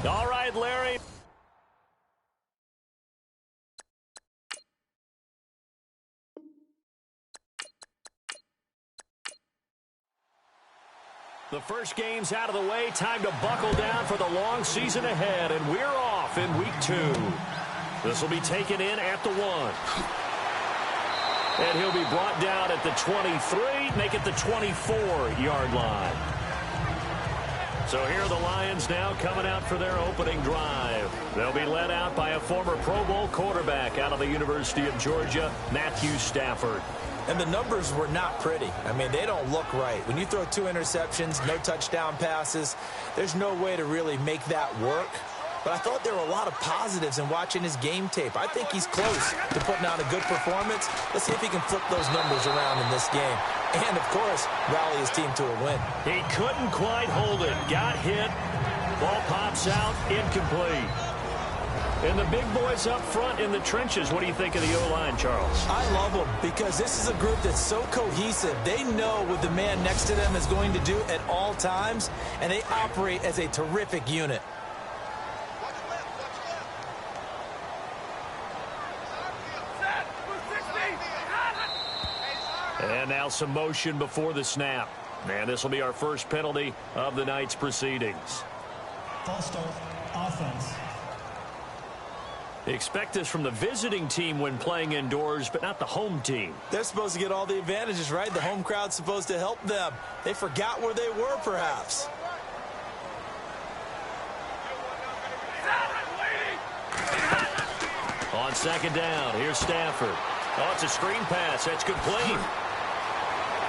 All right, Larry. The first game's out of the way. Time to buckle down for the long season ahead, and we're off in week 2. This will be taken in at the 1. And he'll be brought down at the 23, make it the 24-yard line. So here are the Lions now coming out for their opening drive. They'll be led out by a former Pro Bowl quarterback out of the University of Georgia, Matthew Stafford. And the numbers were not pretty. I mean, they don't look right. When you throw 2 interceptions, no touchdown passes, there's no way to really make that work. But I thought there were a lot of positives in watching his game tape. I think he's close to putting on a good performance. Let's see if he can flip those numbers around in this game. And, of course, rally his team to a win. He couldn't quite hold it. Got hit. Ball pops out. Incomplete. And the big boys up front in the trenches. What do you think of the O-line, Charles? I love them because this is a group that's so cohesive. They know what the man next to them is going to do at all times, and they operate as a terrific unit. And now some motion before the snap. And this will be our first penalty of the night's proceedings. False start, offense. Expect this from the visiting team when playing indoors, but not the home team. They're supposed to get all the advantages, right? The home crowd's supposed to help them. They forgot where they were, perhaps. On second down, here's Stafford. Oh, it's a screen pass. That's complete.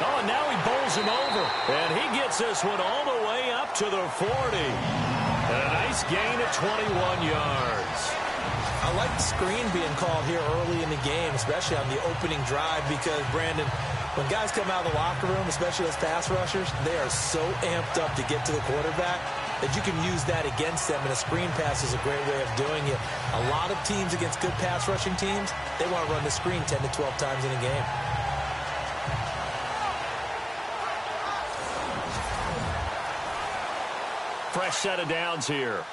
Oh, and now he bowls him over. And he gets this one all the way up to the 40. And a nice gain at 21 yards. I like the screen being called here early in the game, especially on the opening drive, because, Brandon, when guys come out of the locker room, especially those pass rushers, they are so amped up to get to the quarterback that you can use that against them, and a screen pass is a great way of doing it. A lot of teams against good pass rushing teams, they want to run the screen 10 to 12 times in a game. Fresh set of downs here.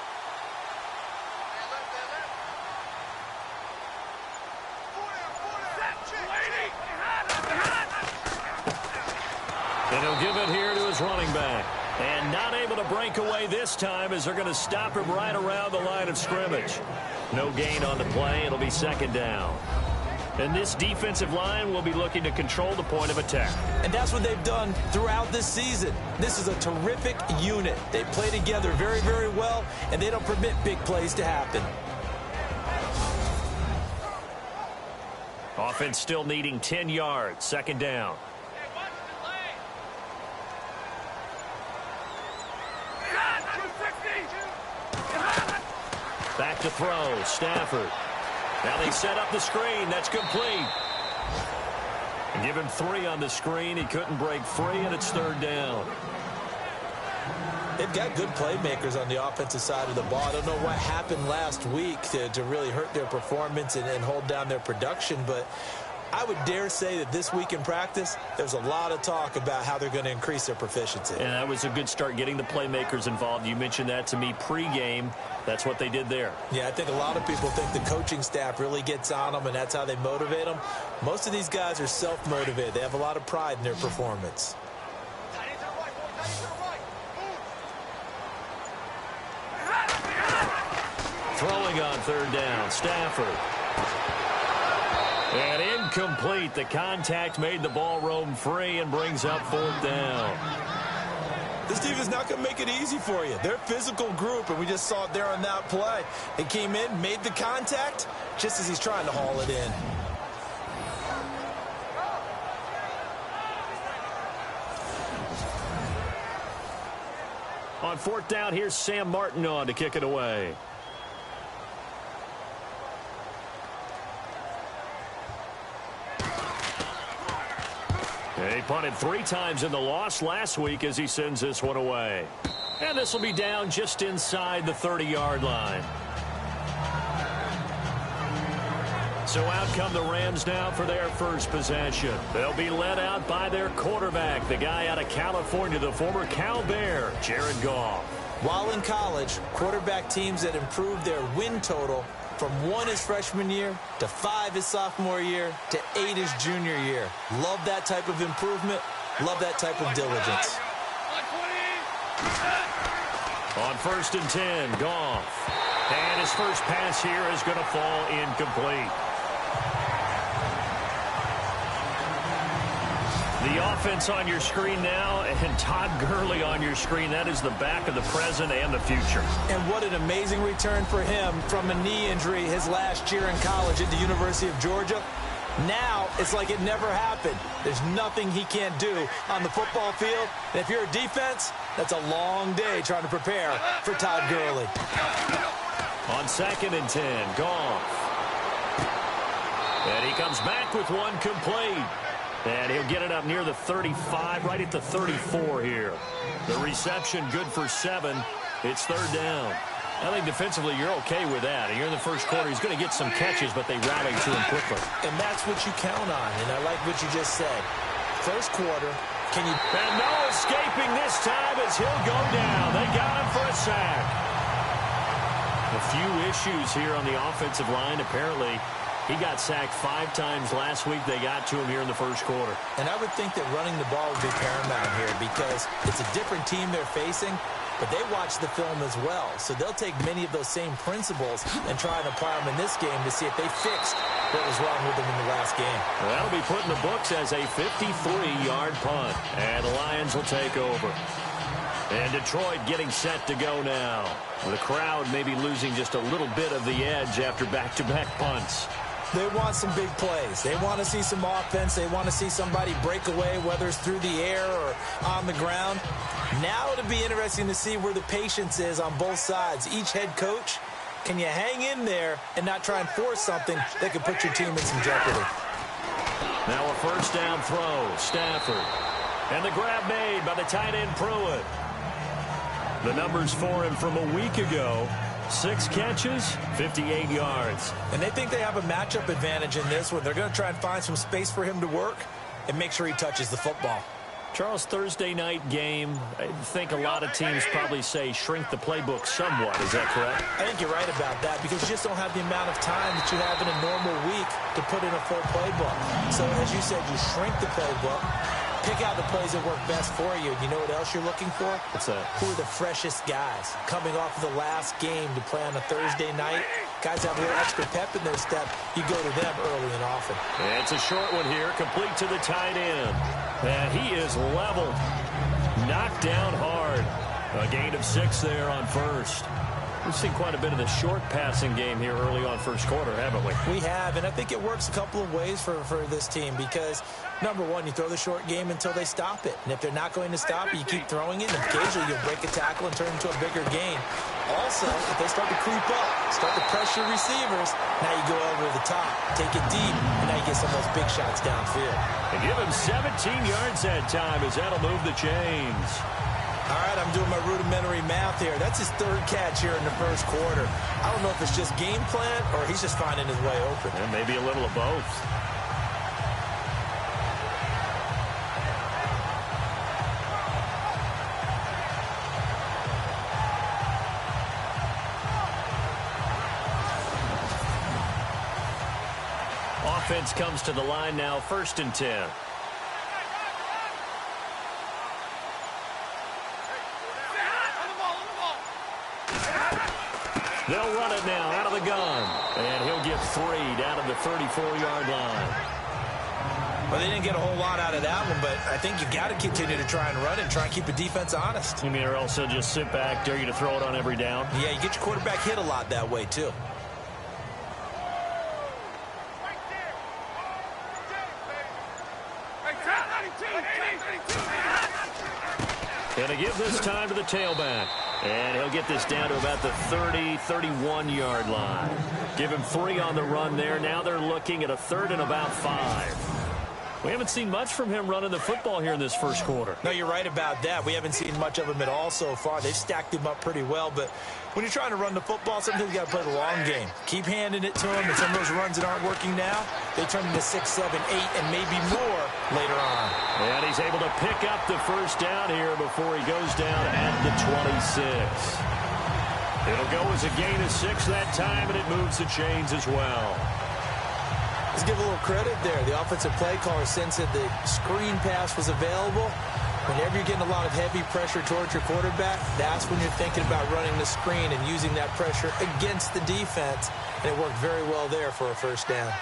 And he'll give it here to his running back. And not able to break away this time as they're going to stop him right around the line of scrimmage. No gain on the play. It'll be second down. And this defensive line will be looking to control the point of attack. And that's what they've done throughout this season. This is a terrific unit. They play together very, very well, and they don't permit big plays to happen. Offense still needing 10 yards. Second down. Back to throw. Stafford. Now they set up the screen. That's complete. And give him 3 on the screen. He couldn't break free, and it's third down. They've got good playmakers on the offensive side of the ball. I don't know what happened last week to really hurt their performance and hold down their production, but I would dare say that this week in practice, there's a lot of talk about how they're going to increase their proficiency. And that was a good start, getting the playmakers involved. You mentioned that to me pregame. That's what they did there. Yeah, I think a lot of people think the coaching staff really gets on them, and that's how they motivate them. Most of these guys are self-motivated. They have a lot of pride in their performance. Throwing on third down, Stafford. And incomplete. The contact made the ball roam free and brings up fourth down. This team is not going to make it easy for you. They're a physical group, and we just saw it there on that play. They came in, made the contact, just as he's trying to haul it in. On fourth down, here's Sam Martin on to kick it away. He punted 3 times in the loss last week as he sends this one away. And this will be down just inside the 30-yard line. So out come the Rams now for their first possession. They'll be led out by their quarterback, the guy out of California, the former Cal Bear, Jared Goff. While in college, quarterback teams that improved their win total from 1 his freshman year to 5 his sophomore year to 8 his junior year. Love that type of improvement. Love that type of diligence. On 1st and 10, Goff. And his first pass here is going to fall incomplete. The offense on your screen now, and Todd Gurley on your screen. That is the back of the present and the future. And what an amazing return for him from a knee injury his last year in college at the University of Georgia. Now it's like it never happened. There's nothing he can't do on the football field. And if you're a defense, that's a long day trying to prepare for Todd Gurley. On 2nd and 10, Goff. And he comes back with one complete. And he'll get it up near the 35, right at the 34 here. The reception good for 7. It's 3rd down. I think defensively you're okay with that. You're in the first quarter. He's going to get some catches, but they rally to him quickly. And that's what you count on, and I like what you just said. First quarter, can you... And no escaping this time as he'll go down. They got him for a sack. A few issues here on the offensive line. Apparently, he got sacked 5 times last week. They got to him here in the first quarter. And I would think that running the ball would be paramount here because it's a different team they're facing, but they watch the film as well. So they'll take many of those same principles and try and apply them in this game to see if they fixed what was wrong with them in the last game. Well, that'll be put in the books as a 53-yard punt. And the Lions will take over. And Detroit getting set to go now. The crowd maybe losing just a little bit of the edge after back-to-back punts. They want some big plays. They want to see some offense. They want to see somebody break away, whether it's through the air or on the ground. Now it'll be interesting to see where the patience is on both sides. Each head coach, can you hang in there and not try and force something that could put your team in some jeopardy? Now a first down throw, Stafford. And the grab made by the tight end Pruitt. The numbers for him from a week ago. 6 catches, 58 yards. And they think they have a matchup advantage in this one. They're going to try and find some space for him to work and make sure he touches the football. Charles, Thursday night game, I think a lot of teams probably say shrink the playbook somewhat. Is that correct? I think you're right about that because you just don't have the amount of time that you have in a normal week to put in a full playbook. So, as you said, you shrink the playbook. Pick out the plays that work best for you. You know what else you're looking for? What's that? Who are the freshest guys coming off of the last game to play on a Thursday night? Guys have a little extra pep in their step. You go to them early and often. And it's a short one here, complete to the tight end. And he is leveled. Knocked down hard. A gain of 6 there on first. We've seen quite a bit of the short passing game here early on first quarter, haven't we? We have, and I think it works a couple of ways for this team because, number one, you throw the short game until they stop it. And if they're not going to stop it, you keep throwing it, and occasionally you'll break a tackle and turn it into a bigger gain. Also, if they start to creep up, start to pressure receivers, now you go over the top, take it deep, and now you get some of those big shots downfield. And give him 17 yards that time as that'll move the chains. All right, I'm doing my rudimentary math here. That's his 3rd catch here in the first quarter. I don't know if it's just game plan or he's just finding his way open. And maybe a little of both. offense comes to the line now, 1st and 10. They'll run it now out of the gun. And he'll get 3 down at the 34-yard line. Well, they didn't get a whole lot out of that one, but I think you got to continue to try and run it and try and keep the defense honest. You mean, or else they'll just sit back, dare you to throw it on every down? Yeah, you get your quarterback hit a lot that way, too. Going to give this time to the tailback. And he'll get this down to about the 30, 31-yard line. Give him 3 on the run there. Now they're looking at a 3rd and about 5. We haven't seen much from him running the football here in this first quarter. No, you're right about that. We haven't seen much of him at all so far. They've stacked him up pretty well, but when you're trying to run the football, sometimes you got to play the long game. Keep handing it to him, and some of those runs that aren't working now, they turn into 6, 7, 8, and maybe more later on. And he's able to pick up the first down here before he goes down at the 26. It'll go as a gain of 6 that time, and it moves the chains as well. Let's give a little credit there. The offensive play caller sensed that the screen pass was available. Whenever you're getting a lot of heavy pressure towards your quarterback, that's when you're thinking about running the screen and using that pressure against the defense. And it worked very well there for a first down.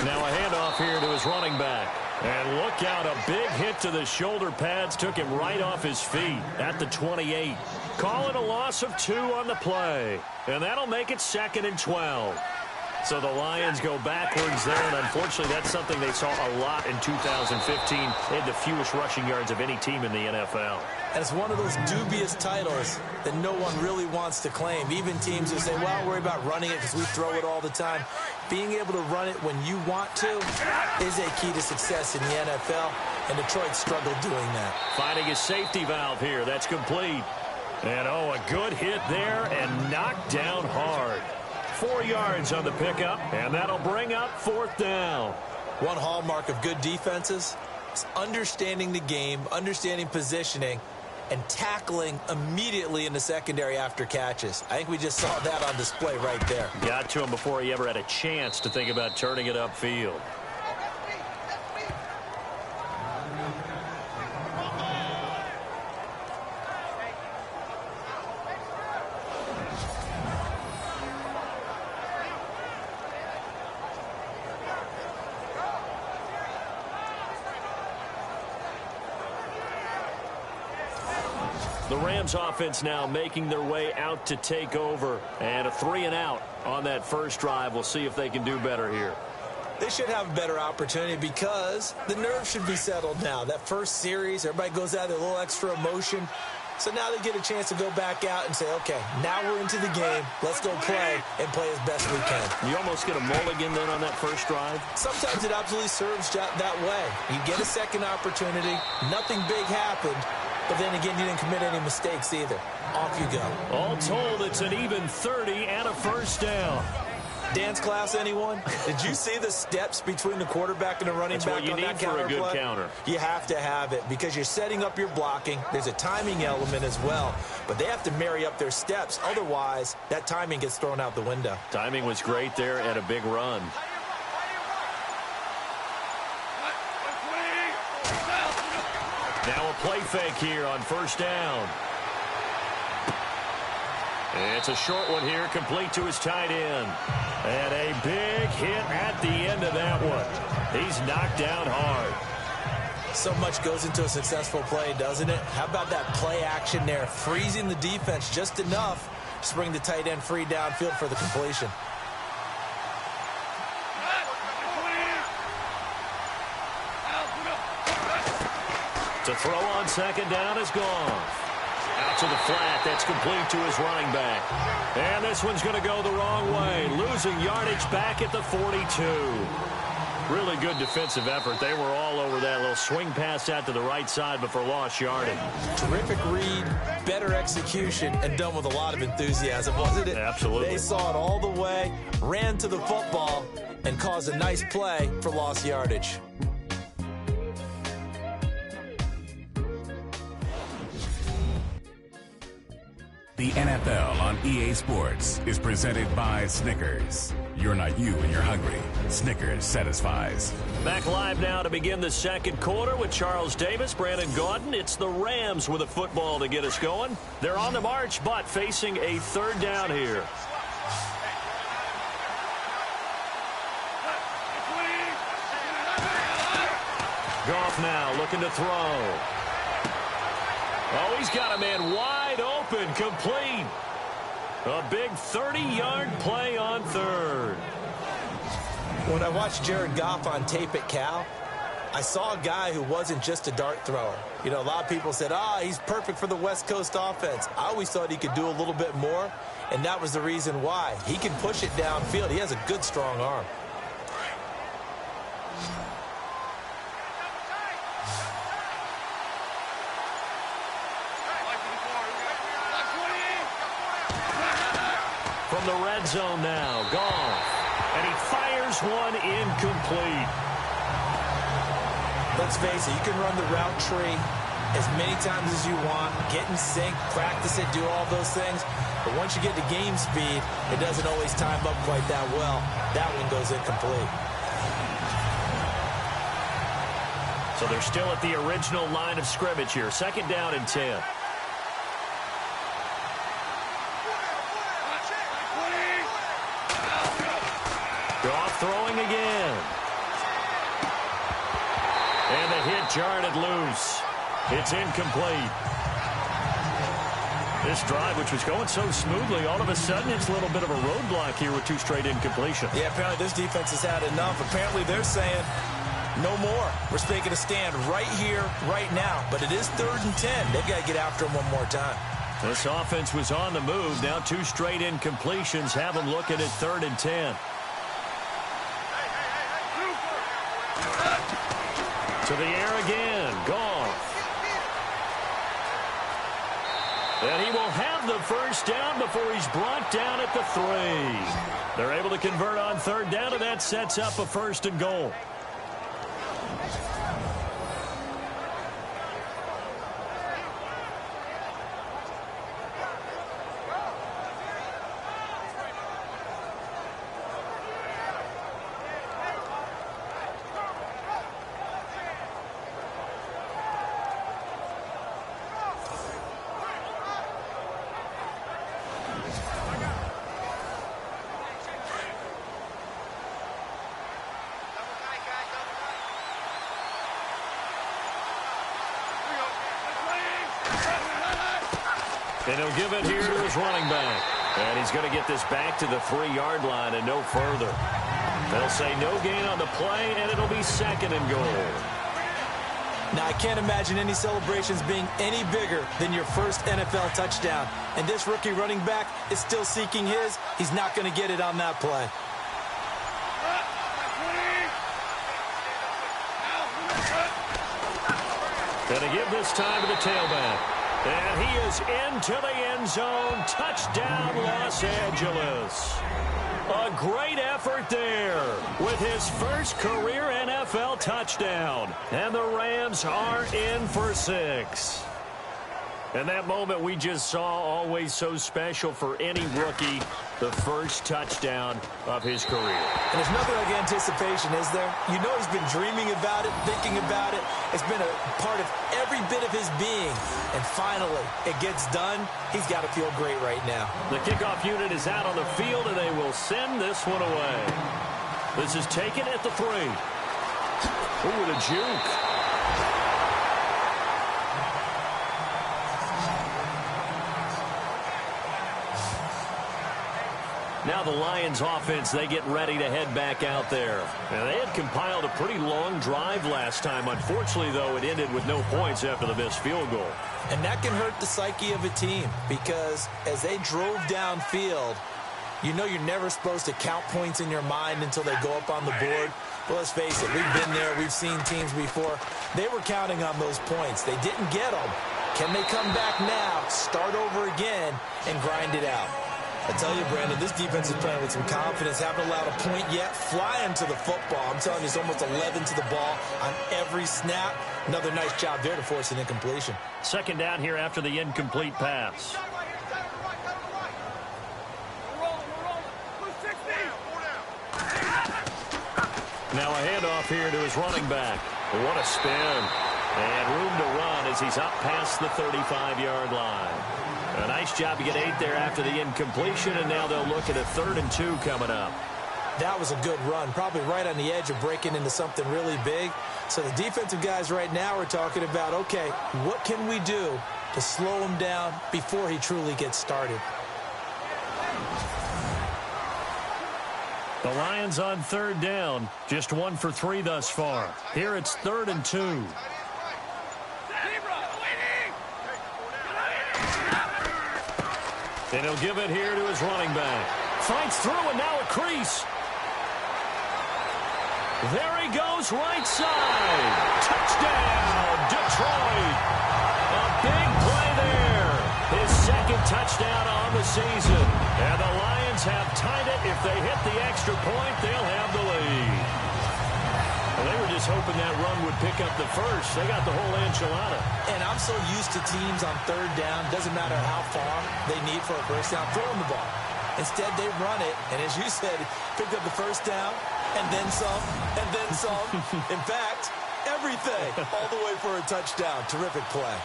Now a handoff here to his running back. And look out, a big hit to the shoulder pads took him right off his feet at the 28. Calling a loss of 2 on the play. And that'll make it 2nd and 12. So the Lions go backwards there, and unfortunately that's something they saw a lot in 2015. They had the fewest rushing yards of any team in the NFL. And it's one of those dubious titles that no one really wants to claim. Even teams who say, well, I'll worry about running it because we throw it all the time. Being able to run it when you want to is a key to success in the NFL, and Detroit struggled doing that. Finding his safety valve here. That's complete. And, oh, a good hit there and knocked down hard. 4 yards on the pickup, and that'll bring up 4th down. One hallmark of good defenses is understanding the game, understanding positioning, and tackling immediately in the secondary after catches. I think we just saw that on display right there. Got to him before he ever had a chance to think about turning it upfield. The Rams offense now making their way out to take over. And a 3 and out on that first drive. We'll see if they can do better here. They should have a better opportunity because the nerves should be settled now. That first series, everybody goes out with a little extra emotion. So now they get a chance to go back out and say, okay, now we're into the game. Let's go play and play as best we can. You almost get a mulligan then on that first drive? Sometimes it absolutely serves that way. You get a second opportunity. Nothing big happened. But then again, you didn't commit any mistakes either. Off you go. All told, it's an even 30 and a first down. Dance class, anyone? Did you see the steps between the quarterback and the running That's back what you on need that for counter a good play? counter. You have to have it because you're setting up your blocking. There's a timing element as well. But they have to marry up their steps. Otherwise, that timing gets thrown out the window. Timing was great there and a big run. Now a play fake here on first down. It's a short one here, complete to his tight end. And a big hit at the end of that one. He's knocked down hard. So much goes into a successful play, doesn't it? How about that play action there, freezing the defense just enough to bring the tight end free downfield for the completion. To throw on second down is gone. Out to the flat. That's complete to his running back. And this one's going to go the wrong way. Losing yardage back at the 42. Really good defensive effort. They were all over that little swing pass out to the right side before lost yardage. Terrific read, better execution, and done with a lot of enthusiasm, wasn't it? Absolutely. They saw it all the way, ran to the football, and caused a nice play for lost yardage. The NFL on EA Sports is presented by Snickers. You're not you when you're hungry. Snickers satisfies. Back live now to begin the second quarter with Charles Davis, Brandon Gaudin. It's the Rams with a football to get us going. They're on the march, but facing a third down here. Goff now looking to throw. Oh, he's got a man wide open, complete. A big 30-yard play on third. When I watched Jared Goff on tape at Cal, I saw a guy who wasn't just a dart thrower. You know, a lot of people said, he's perfect for the West Coast offense. I always thought he could do a little bit more, and that was the reason why. He can push it downfield. He has a good, strong arm. From the red zone now, Goff. And he fires one incomplete. Let's face it, you can run the route tree as many times as you want, get in sync, practice it, do all those things. But once you get to game speed, it doesn't always time up quite that well. That one goes incomplete. So they're still at the original line of scrimmage here. Second down and 10. Goff throwing again. And the hit jarred it loose. It's incomplete. This drive, which was going so smoothly, all of a sudden it's a little bit of a roadblock here with two straight incompletions. Yeah, apparently this defense has had enough. Apparently they're saying, no more. We're making a stand right here, right now. But it is 3rd and 10. They've got to get after him one more time. This offense was on the move. Now two straight incompletions have them looking at 3rd and 10. To the air again, Goff. And he will have the first down before he's brought down at the 3. They're able to convert on 3rd down, and that sets up a 1st and goal. And he'll give it here to his running back. And he's going to get this back to the 3-yard line and no further. They'll say no gain on the play, and it'll be 2nd and goal. Now, I can't imagine any celebrations being any bigger than your first NFL touchdown. And this rookie running back is still seeking his. He's not going to get it on that play. Going to give this time to the tailback. And he is into the end zone. Touchdown, Los Angeles. A great effort there with his first career NFL touchdown. And the Rams are in for 6. And that moment we just saw, always so special for any rookie, the first touchdown of his career. And there's nothing like anticipation, is there? You know he's been dreaming about it, thinking about it. It's been a part of every bit of his being. And finally, it gets done. He's got to feel great right now. The kickoff unit is out on the field, and they will send this one away. This is taken at the 3. Ooh, with a juke. Now the Lions offense, they get ready to head back out there. Now they had compiled a pretty long drive last time. Unfortunately, though, it ended with no points after the missed field goal. And that can hurt the psyche of a team because as they drove downfield, you know you're never supposed to count points in your mind until they go up on the board. But let's face it, we've been there. We've seen teams before. They were counting on those points. They didn't get them. Can they come back now, start over again, and grind it out? I tell you, Brandon, this defense is playing with some confidence. Haven't allowed a point yet. Flying to the football. I'm telling you, it's almost 11 to the ball on every snap. Another nice job there to force an incompletion. Second down here after the incomplete pass. Now a handoff here to his running back. What a spin. And room to run as he's up past the 35-yard line. A nice job to get 8 there after the incompletion, and now they'll look at a 3rd and 2 coming up. That was a good run, probably right on the edge of breaking into something really big. So the defensive guys right now are talking about, okay, what can we do to slow him down before he truly gets started? The Lions on 3rd down, just 1 for 3 thus far. Here it's 3rd and 2. And he'll give it here to his running back. Fights through, and now a crease. There he goes, right side. Touchdown, Detroit. A big play there. His 2nd touchdown on the season. And the Lions have tied it. If they hit the extra point, they'll have the lead. Well, they were just hoping that run would pick up the first. They got the whole enchilada. And I'm so used to teams on 3rd down, doesn't matter how far they need for a first down, throwing the ball. Instead, they run it, and as you said, picked up the first down, and then some, and then some. In fact, everything, all the way for a touchdown. Terrific play.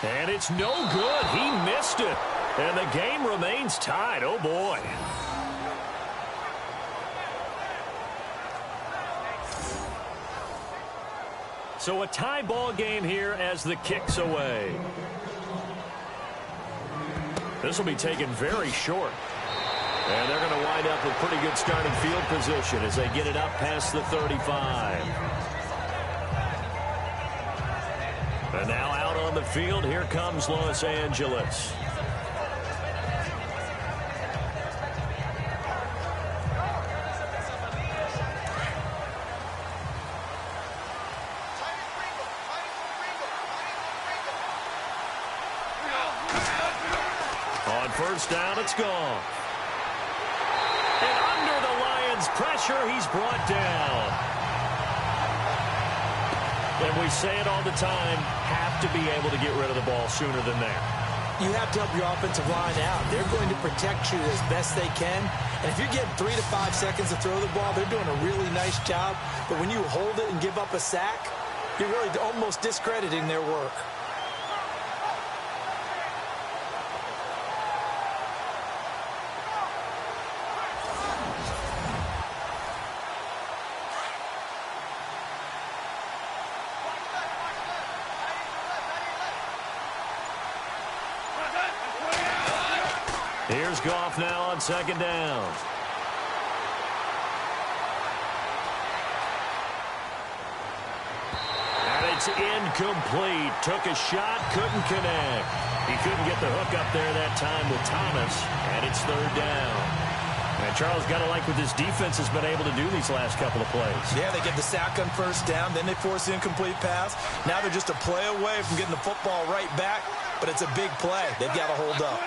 And it's no good. He missed it. And the game remains tied. Oh, boy. So a tie ball game here as the kick's away. This will be taken very short. And they're going to wind up with pretty good starting field position as they get it up past the 35. And now out on the field, here comes Los Angeles. On 1st down, it's gone. And under the Lions' pressure, he's brought down. And we say it all the time, have to be able to get rid of the ball sooner than that. You have to help your offensive line out. They're going to protect you as best they can. And if you're getting 3 to 5 seconds to throw the ball, they're doing a really nice job. But when you hold it and give up a sack, you're really almost discrediting their work. Here's Goff now on 2nd down. And it's incomplete. Took a shot, couldn't connect. He couldn't get the hook up there that time with Thomas. And it's 3rd down. And Charles, got to like what this defense has been able to do these last couple of plays. Yeah, they get the sack on 1st down, then they force the incomplete pass. Now they're just a play away from getting the football right back, but it's a big play. They've got to hold up.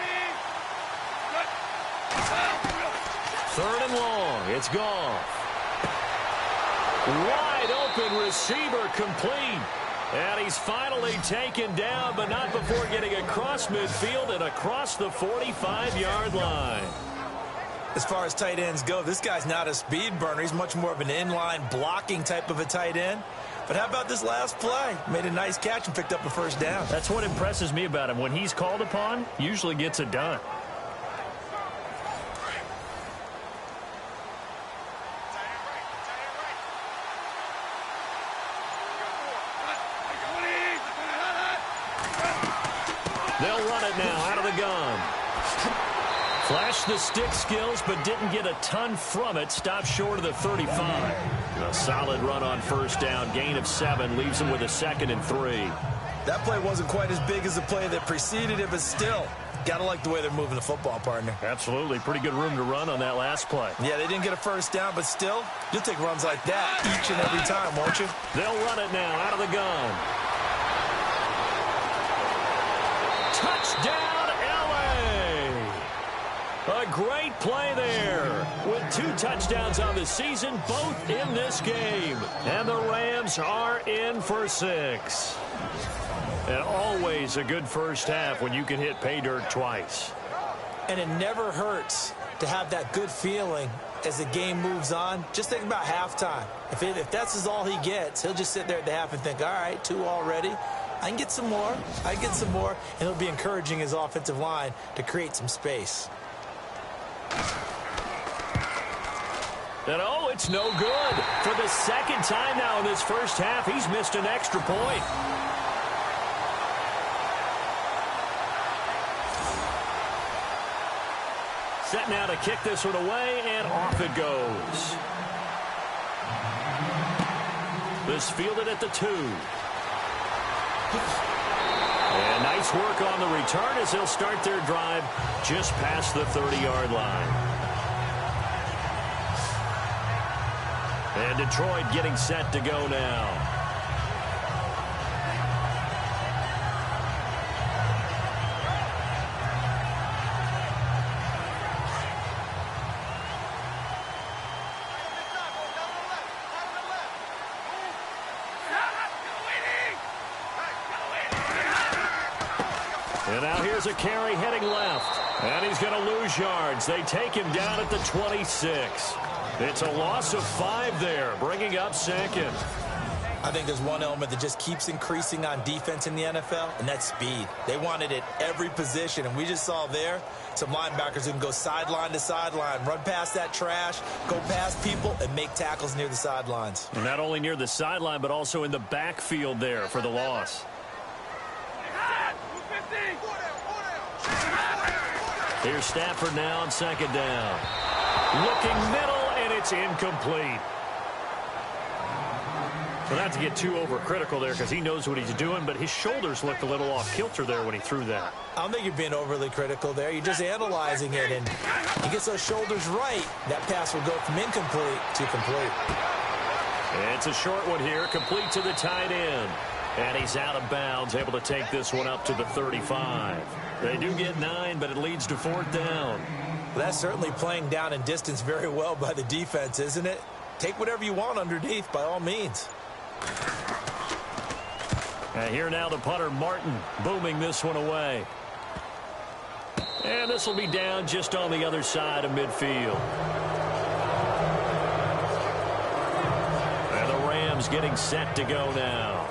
3rd and long. It's Goff. Wide open receiver complete. And he's finally taken down, but not before getting across midfield and across the 45-yard line. As far as tight ends go, this guy's not a speed burner. He's much more of an inline blocking type of a tight end. But how about this last play? Made a nice catch and picked up a 1st down. That's what impresses me about him. When he's called upon, usually gets it done. They'll run it now out of the gun. Flashed the stick skills, but didn't get a ton from it. Stopped short of the 35. A solid run on 1st down. Gain of 7 leaves him with a 2nd and 3. That play wasn't quite as big as the play that preceded it, but still, gotta like the way they're moving the football, partner. Absolutely. Pretty good room to run on that last play. Yeah, they didn't get a 1st down, but still, you'll take runs like that each and every time, won't you? They'll run it now out of the gun. Touchdown, L.A. A great play there with 2 touchdowns on the season, both in this game. And the Rams are in for 6. And always a good first half when you can hit pay dirt twice. And it never hurts to have that good feeling as the game moves on. Just think about halftime. If that's all he gets, he'll just sit there at the half and think, all right, 2 already. I can get some more. And he'll be encouraging his offensive line to create some space. And it's no good. For the second time now in this first half, he's missed an extra point. Set now to kick this one away, and off it goes. This fielded at the 2. And nice work on the return as they'll start their drive just past the 30-yard line. And Detroit getting set to go now. And now here's a carry heading left. And he's going to lose yards. They take him down at the 26. It's a loss of 5 there, bringing up second. I think there's one element that just keeps increasing on defense in the NFL, and that's speed. They want it at every position, and we just saw there some linebackers who can go sideline to sideline, run past that trash, go past people, and make tackles near the sidelines. And not only near the sideline, but also in the backfield there for the loss. Here's Stafford now on second down. Looking middle, and it's incomplete. Well, not to get too overcritical there because he knows what he's doing, but his shoulders looked a little off kilter there when he threw that. I don't think you're being overly critical there. You're just analyzing it, and he gets those shoulders right. That pass will go from incomplete to complete. It's a short one here, complete to the tight end. And he's out of bounds, able to take this one up to the 35. They do get 9, but it leads to 4th down. Well, that's certainly playing down in distance very well by the defense, isn't it? Take whatever you want underneath, by all means. And here now the punter, Martin, booming this one away. And this will be down just on the other side of midfield. And the Rams getting set to go now.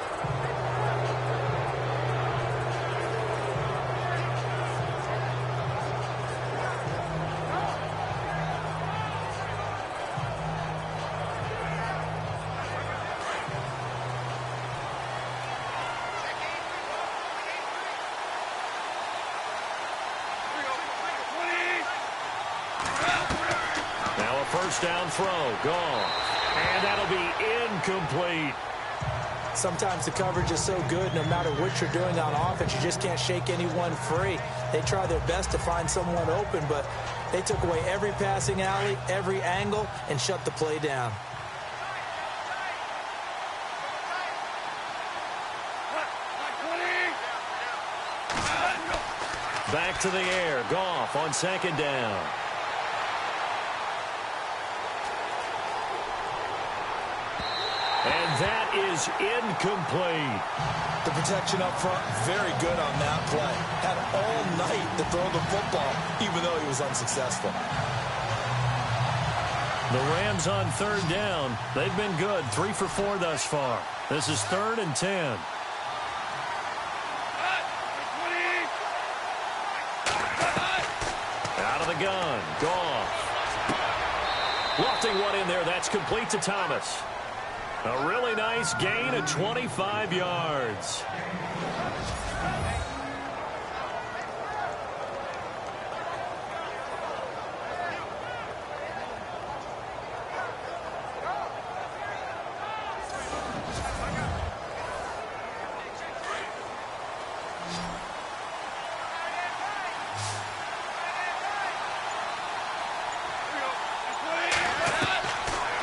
First down throw, gone. And that'll be incomplete. Sometimes the coverage is so good, no matter what you're doing on offense, you just can't shake anyone free. They try their best to find someone open, but they took away every passing alley, every angle, and shut the play down. Back to the air, Goff on second down. And that is incomplete. The protection up front, very good on that play. Had all night to throw the football, even though he was unsuccessful. The Rams on third down. They've been good, 3 for 4 thus far. This is 3rd and 10. Out of the gun, Goff. Lofting one in there, that's complete to Thomas. A really nice gain of 25 yards.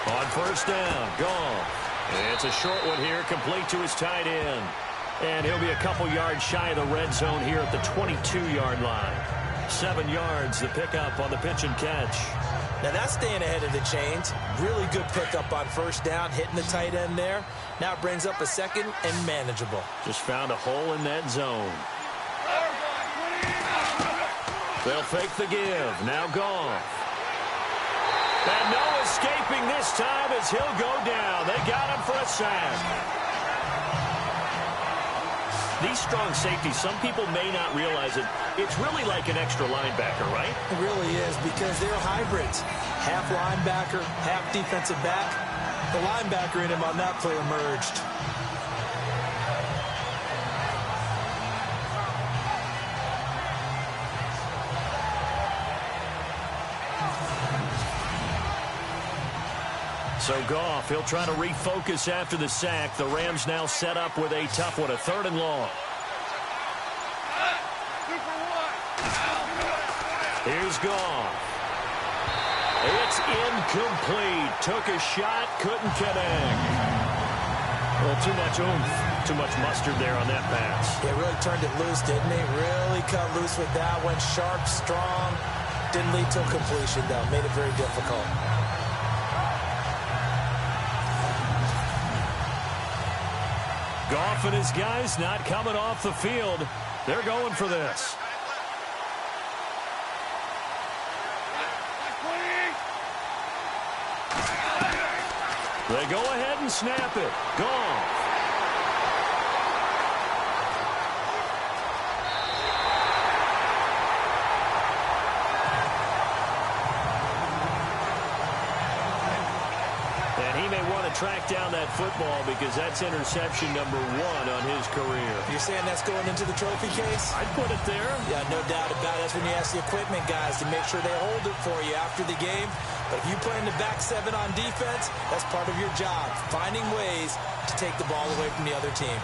On first down, Goff. It's a short one here, complete to his tight end. And he'll be a couple yards shy of the red zone here at the 22-yard line. 7 yards, the pickup on the pitch and catch. Now that's staying ahead of the chains. Really good pickup on first down, hitting the tight end there. Now it brings up a second and manageable. Just found a hole in that zone. They'll fake the give. Now Goff. And no escaping this time as he'll go down. They got him for a sack. These strong safeties, some people may not realize it. It's really like an extra linebacker, right? It really is, because they're hybrids. Half linebacker, half defensive back. The linebacker in him on that play emerged. So Goff, he'll try to refocus after the sack. The Rams now set up with a tough one, a 3rd and long. Here's Goff. It's incomplete. Took a shot, couldn't connect. Well, too much oomph, too much mustard there on that pass. They really turned it loose, didn't they? Really cut loose with that one. Sharp, strong. Didn't lead to a completion, though. Made it very difficult. Goff and his guys not coming off the field. They're going for this. They go ahead and snap it. Goff. Track down that football because that's interception number 1 on his career. You're saying that's going into the trophy case? I'd put it there. Yeah, no doubt about it. That's when you ask the equipment guys to make sure they hold it for you after the game. But if you play in the back 7 on defense, that's part of your job, finding ways to take the ball away from the other team.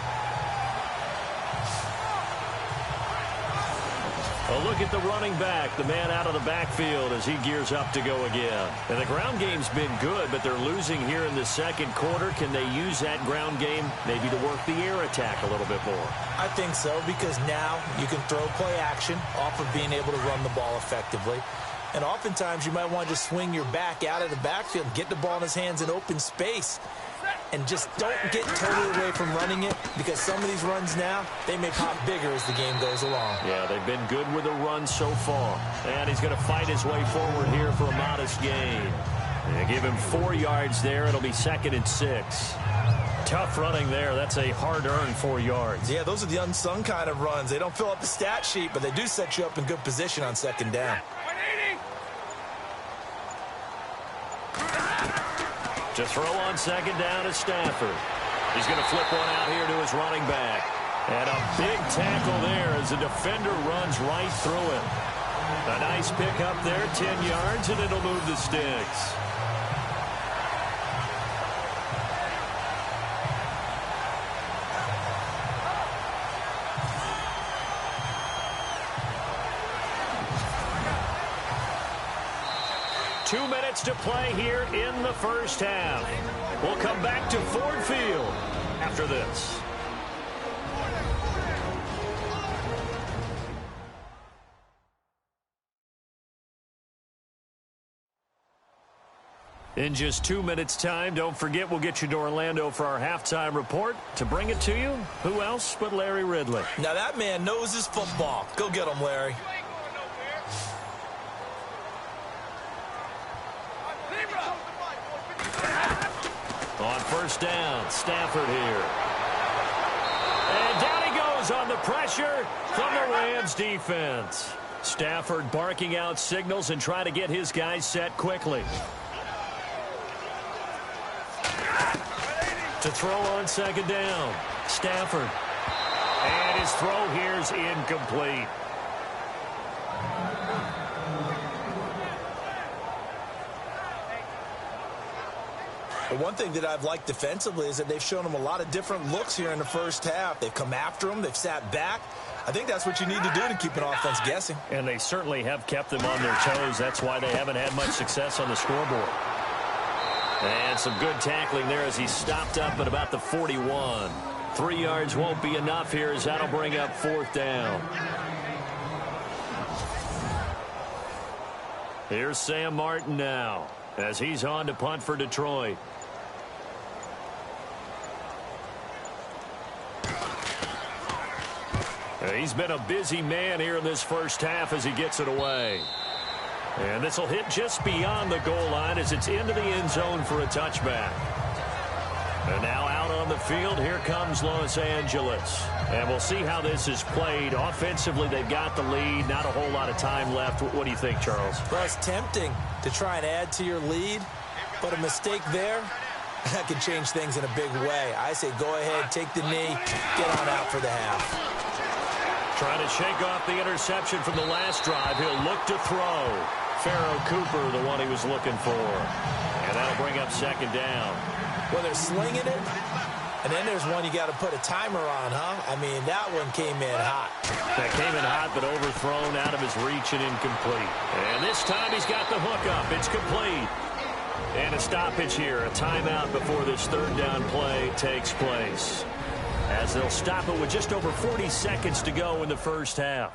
A look at the running back, the man out of the backfield as he gears up to go again. And the ground game's been good, but they're losing here in the second quarter. Can they use that ground game maybe to work the air attack a little bit more? I think so, because now you can throw play action off of being able to run the ball effectively. And oftentimes you might want to just swing your back out of the backfield, get the ball in his hands in open space. And just don't get totally away from running it, because some of these runs now, they may pop bigger as the game goes along. Yeah, they've been good with the run so far. And he's going to fight his way forward here for a modest gain. They give him 4 yards there. It'll be 2nd and 6. Tough running there. That's a hard-earned 4 yards. Yeah, those are the unsung kind of runs. They don't fill up the stat sheet, but they do set you up in good position on 2nd down. To throw on 2nd down is Stafford. He's going to flip one out here to his running back. And a big tackle there as the defender runs right through him. A nice pick up there, 10 yards, and it'll move the sticks. Two minutes to play here in the first half. We'll come back to Ford Field after this. In just 2 minutes' time, don't forget we'll get you to Orlando for our halftime report. To bring it to you, who else but Larry Ridley? Now that man knows his football. Go get him, Larry. On 1st down, Stafford here. And down he goes on the pressure from the Rams defense. Stafford barking out signals and trying to get his guys set quickly. To throw on 2nd down, Stafford. And his throw here is incomplete. But one thing that I've liked defensively is that they've shown them a lot of different looks here in the first half. They've come after them. They've sat back. I think that's what you need to do to keep an offense guessing. And they certainly have kept them on their toes. That's why they haven't had much success on the scoreboard. And some good tackling there as he stopped up at about the 41. 3 yards won't be enough here as that'll bring up 4th down. Here's Sam Martin now as he's on to punt for Detroit. He's been a busy man here in this first half as he gets it away. And this will hit just beyond the goal line as it's into the end zone for a touchback. And now out on the field, here comes Los Angeles. And we'll see how this is played. Offensively, they've got the lead. Not a whole lot of time left. What do you think, Charles? Well, it's tempting to try and add to your lead, but a mistake there, that could change things in a big way. I say go ahead, take the knee, get on out for the half. Trying to shake off the interception from the last drive. He'll look to throw. Pharaoh Cooper, the one he was looking for. And that'll bring up second down. Well, they're slinging it, and then there's one you got to put a timer on, huh? I mean, that one came in hot. That came in hot, but overthrown, out of his reach and incomplete. And this time he's got the hook up. It's complete. And a stoppage here, a timeout before this third down play takes place. As they'll stop it with just over 40 seconds to go in the first half.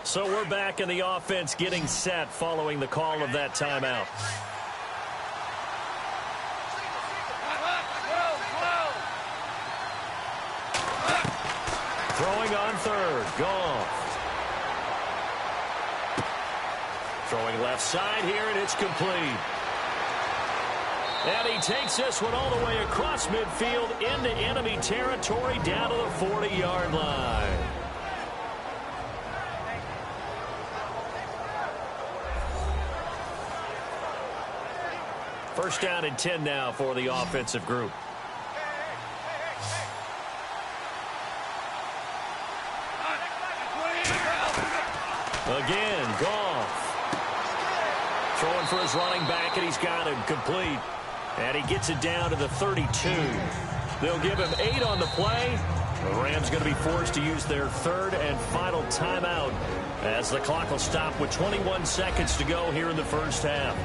So we're back in the offense getting set following the call of that timeout. Throwing on third, Goff. Throwing left side here, and it's complete. And he takes this one all the way across midfield into enemy territory down to the 40-yard line. First down and 10 now for the offensive group. Again, Goff. Throwing for his running back, and he's got him complete. And he gets it down to the 32. They'll give him 8 on the play. The Rams going to be forced to use their third and final timeout as the clock will stop with 21 seconds to go here in the first half.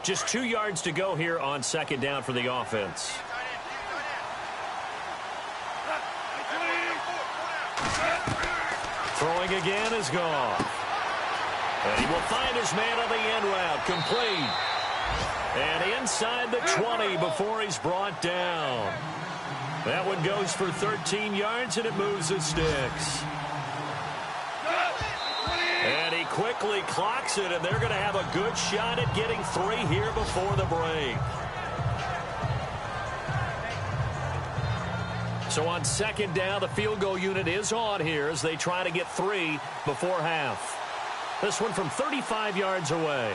Just 2 yards to go here on second down for the offense. Throwing again is Goff. And he will find his man on the end route. Complete. And inside the 20 before he's brought down. That one goes for 13 yards, and it moves the sticks. And he quickly clocks it, and they're going to have a good shot at getting 3 here before the break. So on second down, the field goal unit is on here as they try to get 3 before half. This one from 35 yards away.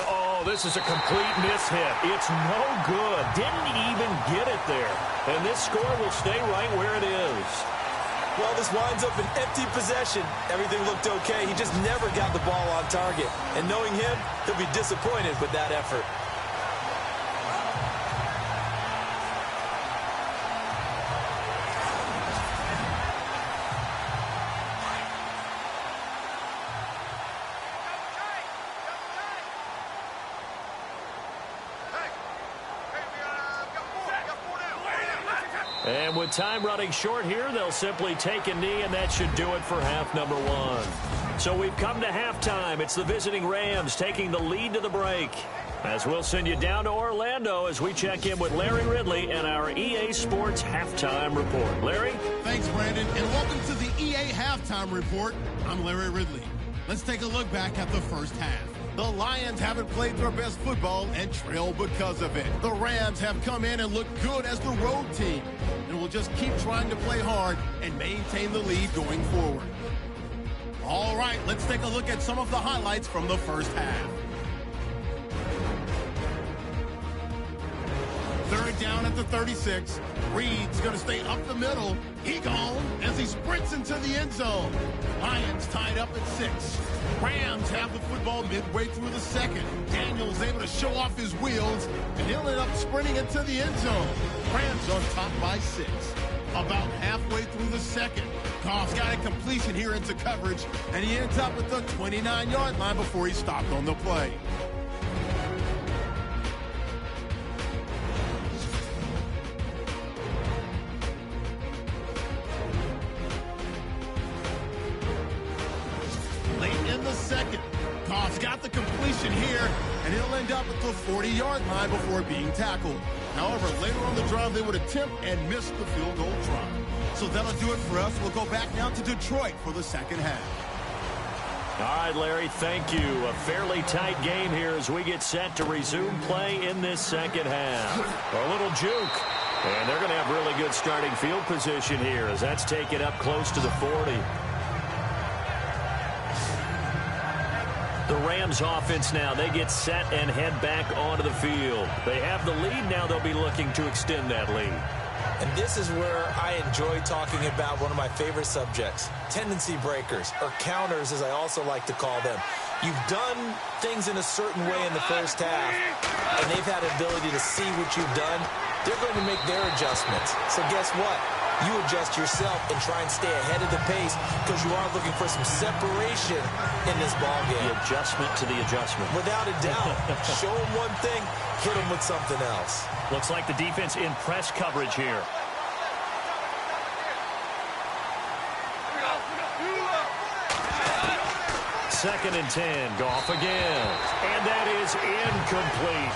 Oh, this is a complete miss-hit. It's no good. Didn't even get it there. And this score will stay right where it is. Well, this winds up an empty possession. Everything looked okay. He just never got the ball on target. And knowing him, he'll be disappointed with that effort. And with time running short here, they'll simply take a knee, and that should do it for half number 1. So we've come to halftime. It's the visiting Rams taking the lead to the break. As we'll send you down to Orlando as we check in with Larry Ridley and our EA Sports Halftime Report. Larry? Thanks, Brandon, and welcome to the EA Halftime Report. I'm Larry Ridley. Let's take a look back at the first half. The Lions haven't played their best football and trail because of it. The Rams have come in and looked good as the road team and will just keep trying to play hard and maintain the lead going forward. All right, let's take a look at some of the highlights from the first half. Third down at the 36. Reed's going to stay up the middle. He gone as he sprints into the end zone. Lions tied up at 6. Rams have the football midway through the second. Daniel's able to show off his wheels, and he'll end up sprinting into the end zone. Rams on top by 6. About halfway through the second, Goff's got a completion here into coverage, and he ends up at the 29-yard line before he stopped on the play. second. Goff's got the completion here, and he'll end up at the 40-yard line before being tackled. However, later on the drive, they would attempt and miss the field goal try. So that'll do it for us. We'll go back now to Detroit for the second half. All right, Larry, thank you. A fairly tight game here as we get set to resume play in this second half. A little juke. And they're going to have really good starting field position here as that's taken up close to the 40. The Rams offense now, they get set and head back onto the field. They have the lead now. They'll be looking to extend that lead. And this is where I enjoy talking about one of my favorite subjects, tendency breakers, or counters as I also like to call them. You've done things in a certain way in the first half, and they've had an ability to see what you've done. They're going to make their adjustments. So guess what? You adjust yourself and try and stay ahead of the pace because you are looking for some separation in this ball game. The adjustment to the adjustment. Without a doubt. Show them one thing, hit them with something else. Looks like the defense in press coverage here. Second and 10. Goff again. And that is incomplete.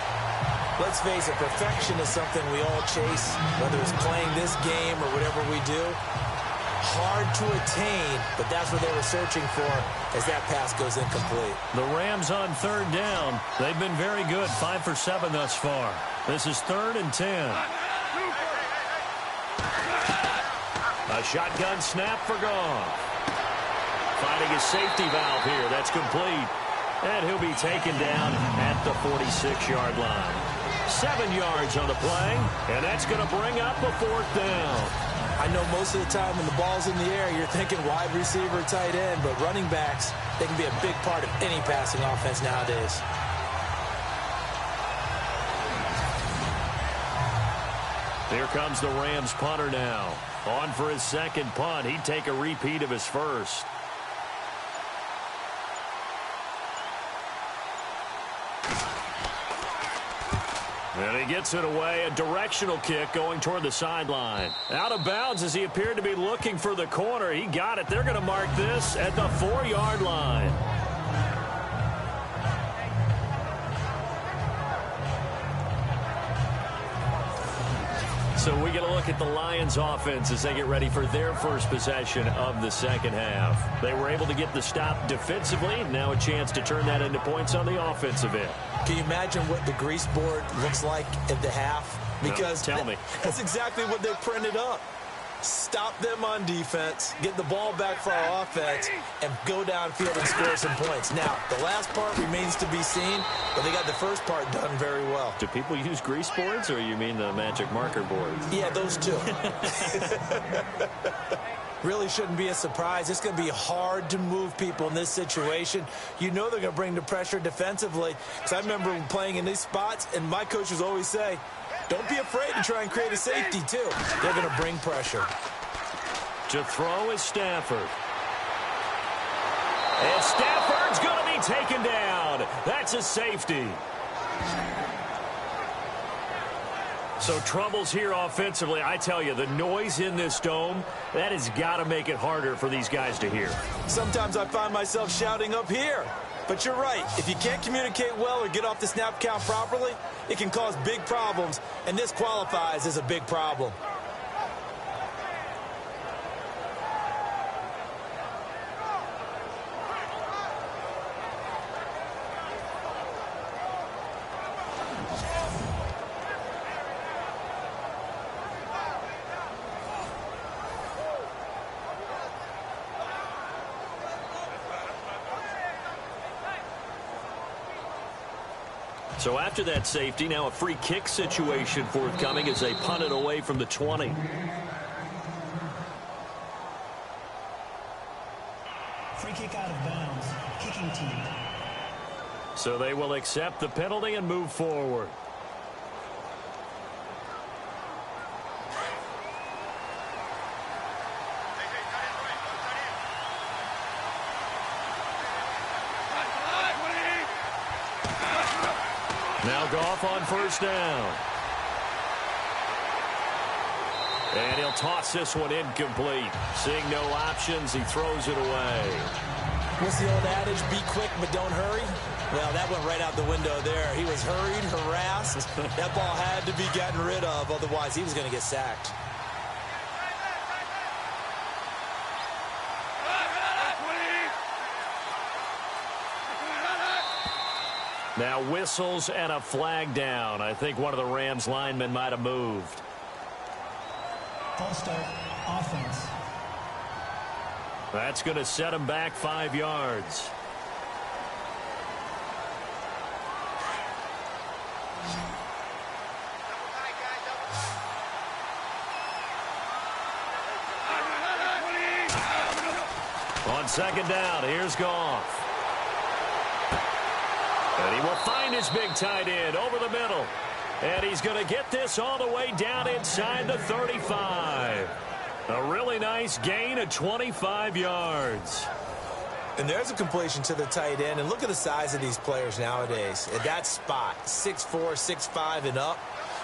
Let's face it, perfection is something we all chase, whether it's playing this game or whatever we do. Hard to attain, but that's what they were searching for as that pass goes incomplete. The Rams on third down. They've been very good, 5 for 7 thus far. This is 3rd and 10. A shotgun snap for Goff. Finding a safety valve here. That's complete. And he'll be taken down at the 46-yard line. 7 yards on the play, and that's going to bring up a 4th down. I know most of the time when the ball's in the air, you're thinking wide receiver, tight end, but running backs, they can be a big part of any passing offense nowadays. Here comes the Rams punter now. On for his second punt. He'd take a repeat of his first. And he gets it away, a directional kick going toward the sideline. Out of bounds as he appeared to be looking for the corner. He got it. They're going to mark this at the 4-yard line. So we get a look at the Lions offense as they get ready for their first possession of the second half. They were able to get the stop defensively. Now a chance to turn that into points on the offensive end. Can you imagine what the grease board looks like at the half? Because no, tell me. That's exactly what they printed up. Stop them on defense, get the ball back for our offense, and go downfield and score some points. Now, the last part remains to be seen, but they got the first part done very well. Do people use grease boards, or you mean the magic marker boards? Yeah, those two. Really shouldn't be a surprise. It's going to be hard to move people in this situation. You know they're going to bring the pressure defensively. Because I remember playing in these spots, and my coaches always say, don't be afraid to try and create a safety, too. They're going to bring pressure. To throw is Stafford. And Stafford's going to be taken down. That's a safety. So troubles here offensively. I tell you, the noise in this dome, that has got to make it harder for these guys to hear. Sometimes I find myself shouting up here. But you're right. If you can't communicate well or get off the snap count properly, it can cause big problems, and this qualifies as a big problem. So after that safety, now a free kick situation forthcoming as they punt it away from the 20. Free kick out of bounds. Kicking team. So they will accept the penalty and move forward. Now Goff on first down. And he'll toss this one incomplete. Seeing no options, he throws it away. What's the old adage? Be quick, but don't hurry. Well, that went right out the window there. He was hurried, harassed. That ball had to be gotten rid of, otherwise he was going to get sacked. Now whistles and a flag down. I think one of the Rams linemen might have moved. False start, offense. That's going to set him back 5 yards. On second down, here's Goff. And he will find his big tight end over the middle. And he's going to get this all the way down inside the 35. A really nice gain of 25 yards. And there's a completion to the tight end. And look at the size of these players nowadays. At that spot, 6'4", 6'5", and up.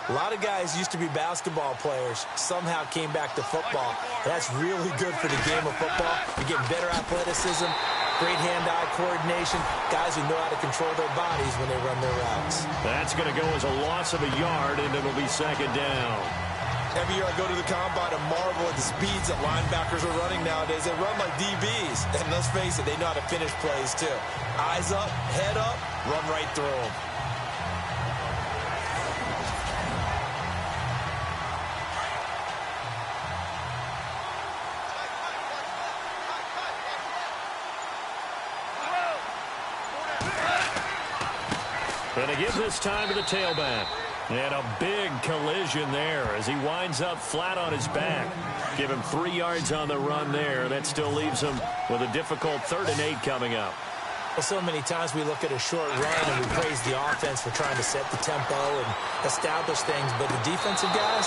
A lot of guys used to be basketball players, somehow came back to football. That's really good for the game of football. You're getting better athleticism, great hand-eye coordination, guys who know how to control their bodies when they run their routes. That's going to go as a loss of a yard, and it'll be second down. Every year I go to the combine and marvel at the speeds that linebackers are running nowadays. They run like DBs, and let's face it, they know how to finish plays too. Eyes up, head up, run right through them. Going to give this time to the tailback. And a big collision there as he winds up flat on his back. Give him 3 yards on the run there. That still leaves him with a difficult 3rd and 8 coming up. Well, so many times we look at a short run and we praise the offense for trying to set the tempo and establish things. But the defensive guys,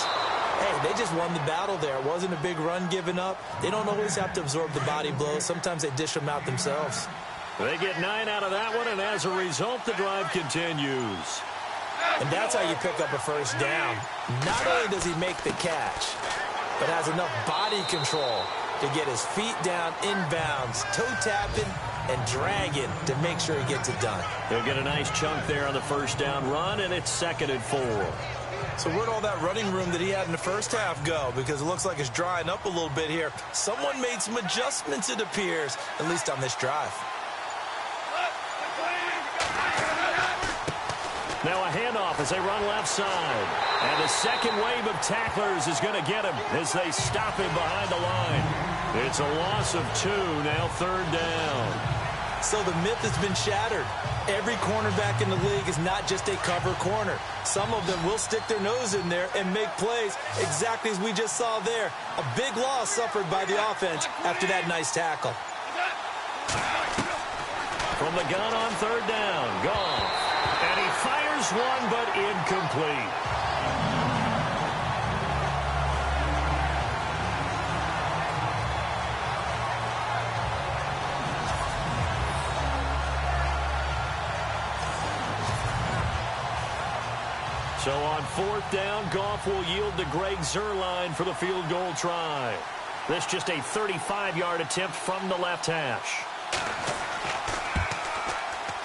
hey, they just won the battle there. It wasn't a big run given up. They don't always have to absorb the body blows. Sometimes they dish them out themselves. They get 9 out of that one, and as a result, the drive continues. And that's how you pick up a first down. Not only does he make the catch, but has enough body control to get his feet down inbounds, toe tapping and dragging to make sure he gets it done. He'll get a nice chunk there on the first down run, and it's 2nd and 4. So where'd all that running room that he had in the first half go? Because it looks like it's drying up a little bit here. Someone made some adjustments, it appears, at least on this drive. Now a handoff as they run left side. And the second wave of tacklers is going to get him as they stop him behind the line. It's a loss of 2, now 3rd down. So the myth has been shattered. Every cornerback in the league is not just a cover corner. Some of them will stick their nose in there and make plays exactly as we just saw there. A big loss suffered by the offense after that nice tackle. From the gun on 3rd down, Goff. And he fires one, but incomplete. So on 4th down, Goff will yield to Greg Zuerlein for the field goal try. This just a 35-yard attempt from the left hash.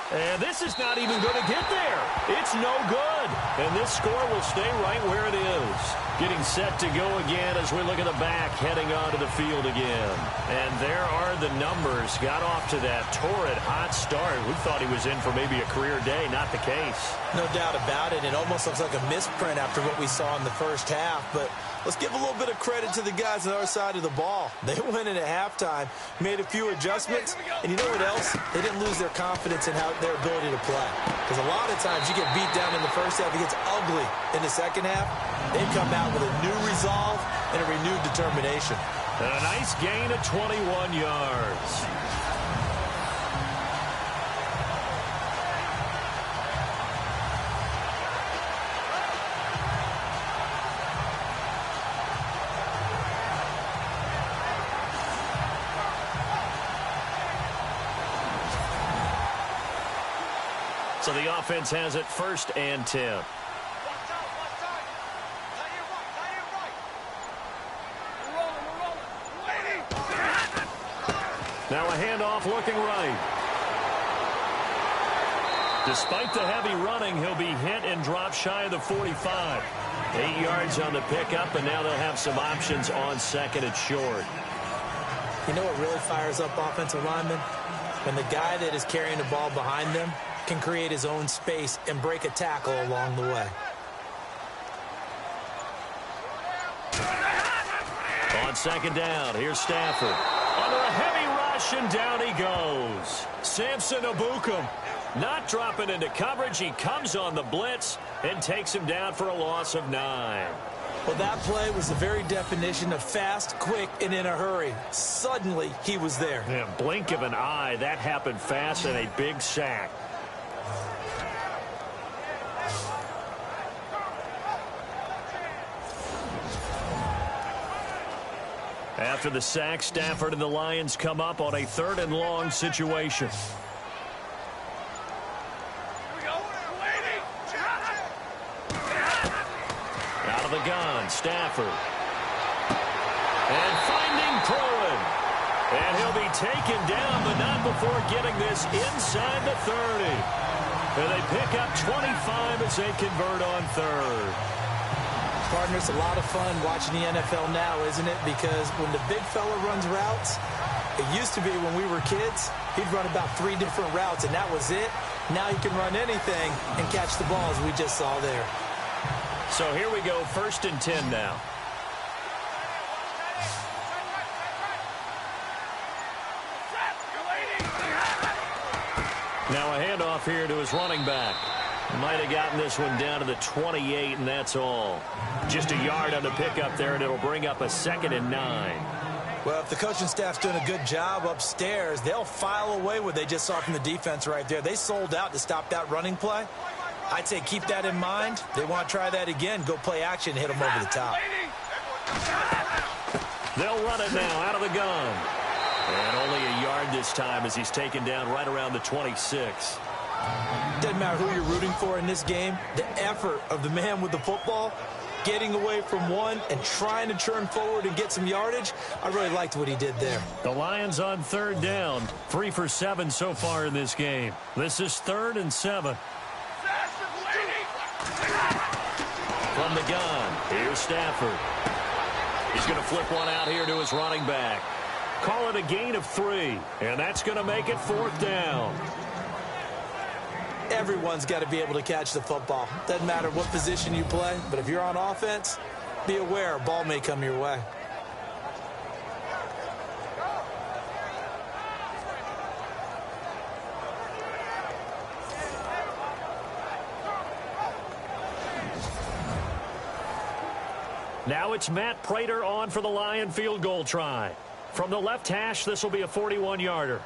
And this is not even going to get there. It's no good. And this score will stay right where it is. Getting set to go again as we look at the back, heading onto the field again. And there are the numbers. Got off to that torrid hot start. We thought he was in for maybe a career day. Not the case. No doubt about it. It almost looks like a misprint after what we saw in the first half. But let's give a little bit of credit to the guys on our side of the ball. They went in at halftime, made a few adjustments, and you know what else? They didn't lose their confidence in their ability to play. Because a lot of times you get beat down in the first half, it gets ugly in the second half. They come out with a new resolve and a renewed determination. And a nice gain of 21 yards. So the offense has it 1st and 10. Now a handoff looking right. Despite the heavy running, he'll be hit and dropped shy of the 45. 8 yards on the pickup, and now they'll have some options on second and short. You know what really fires up offensive linemen? When the guy that is carrying the ball behind them can create his own space and break a tackle along the way. On second down, here's Stafford. Under a heavy rush, and down he goes. Samson Abukum not dropping into coverage. He comes on the blitz and takes him down for a loss of 9. Well, that play was the very definition of fast, quick, and in a hurry. Suddenly, he was there. Yeah, blink of an eye. That happened fast, and a big sack. After the sack, Stafford and the Lions come up on a 3rd and long situation. Out of the gun, Stafford. And finding Pruitt. And he'll be taken down, but not before getting this inside the 30. And they pick up 25 as they convert on 3rd. Partner, it's a lot of fun watching the NFL now, isn't it? Because when the big fella runs routes, it used to be when we were kids, he'd run about 3 different routes, and that was it. Now he can run anything and catch the ball, as we just saw there. So here we go, 1st and 10 now. Now a handoff here to his running back. Might have gotten this one down to the 28, and that's all. Just a yard on the pickup there, and it'll bring up a 2nd and 9. Well, if the coaching staff's doing a good job upstairs, they'll file away what they just saw from the defense right there. They sold out to stop that running play. I'd say keep that in mind. They want to try that again. Go play action, hit them over the top. They'll run it now out of the gun. And only a yard this time as he's taken down right around the 26. Doesn't matter who you're rooting for in this game. The effort of the man with the football, getting away from one and trying to turn forward and get some yardage, I really liked what he did there. The Lions on 3rd down. 3 for 7 so far in this game. This is 3rd and 7. From the gun, here's Stafford. He's going to flip one out here to his running back. Call it a gain of 3, and that's going to make it 4th down. Everyone's got to be able to catch the football. Doesn't matter what position you play, but if you're on offense, be aware a ball may come your way. Now it's Matt Prater on for the Lion field goal try. From the left hash, this will be a 41-yarder.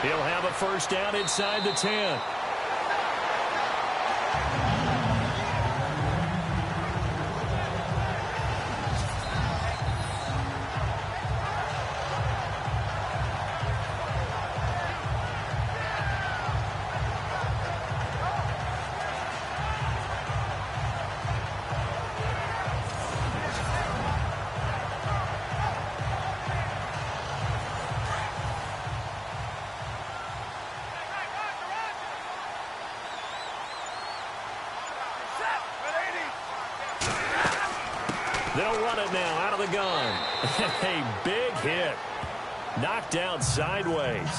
He'll have a 1st down inside the 10. They'll run it now out of the gun. A big hit. Knocked down sideways.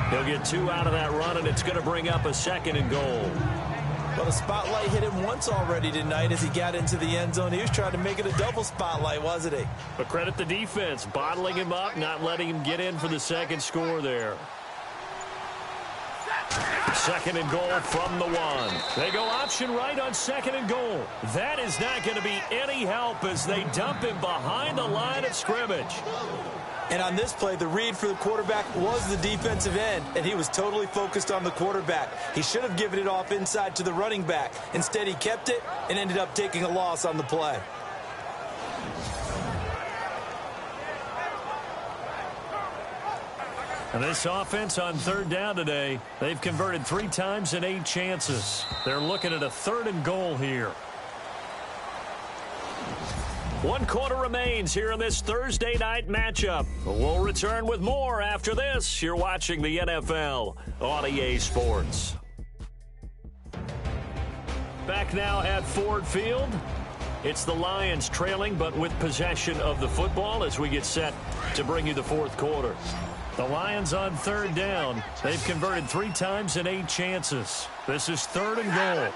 He'll get 2 out of that run, and it's going to bring up a 2nd and goal. Well, the spotlight hit him once already tonight as he got into the end zone. He was trying to make it a double spotlight, wasn't he? But credit the defense, bottling him up, not letting him get in for the 2nd score there. 2nd and goal from the 1. They go option right on 2nd and goal. That is not going to be any help as they dump him behind the line of scrimmage. And on this play, the read for the quarterback was the defensive end, and he was totally focused on the quarterback. He should have given it off inside to the running back. Instead, he kept it and ended up taking a loss on the play. And this offense on third down today, they've converted 3 times in 8 chances. They're looking at a 3rd and goal here. 1 quarter remains here in this Thursday night matchup. We'll return with more after this. You're watching the NFL on EA Sports. Back now at Ford Field. It's the Lions trailing, but with possession of the football as we get set to bring you the 4th quarter. The Lions on third down. They've converted 3 times in 8 chances. This is 3rd and goal.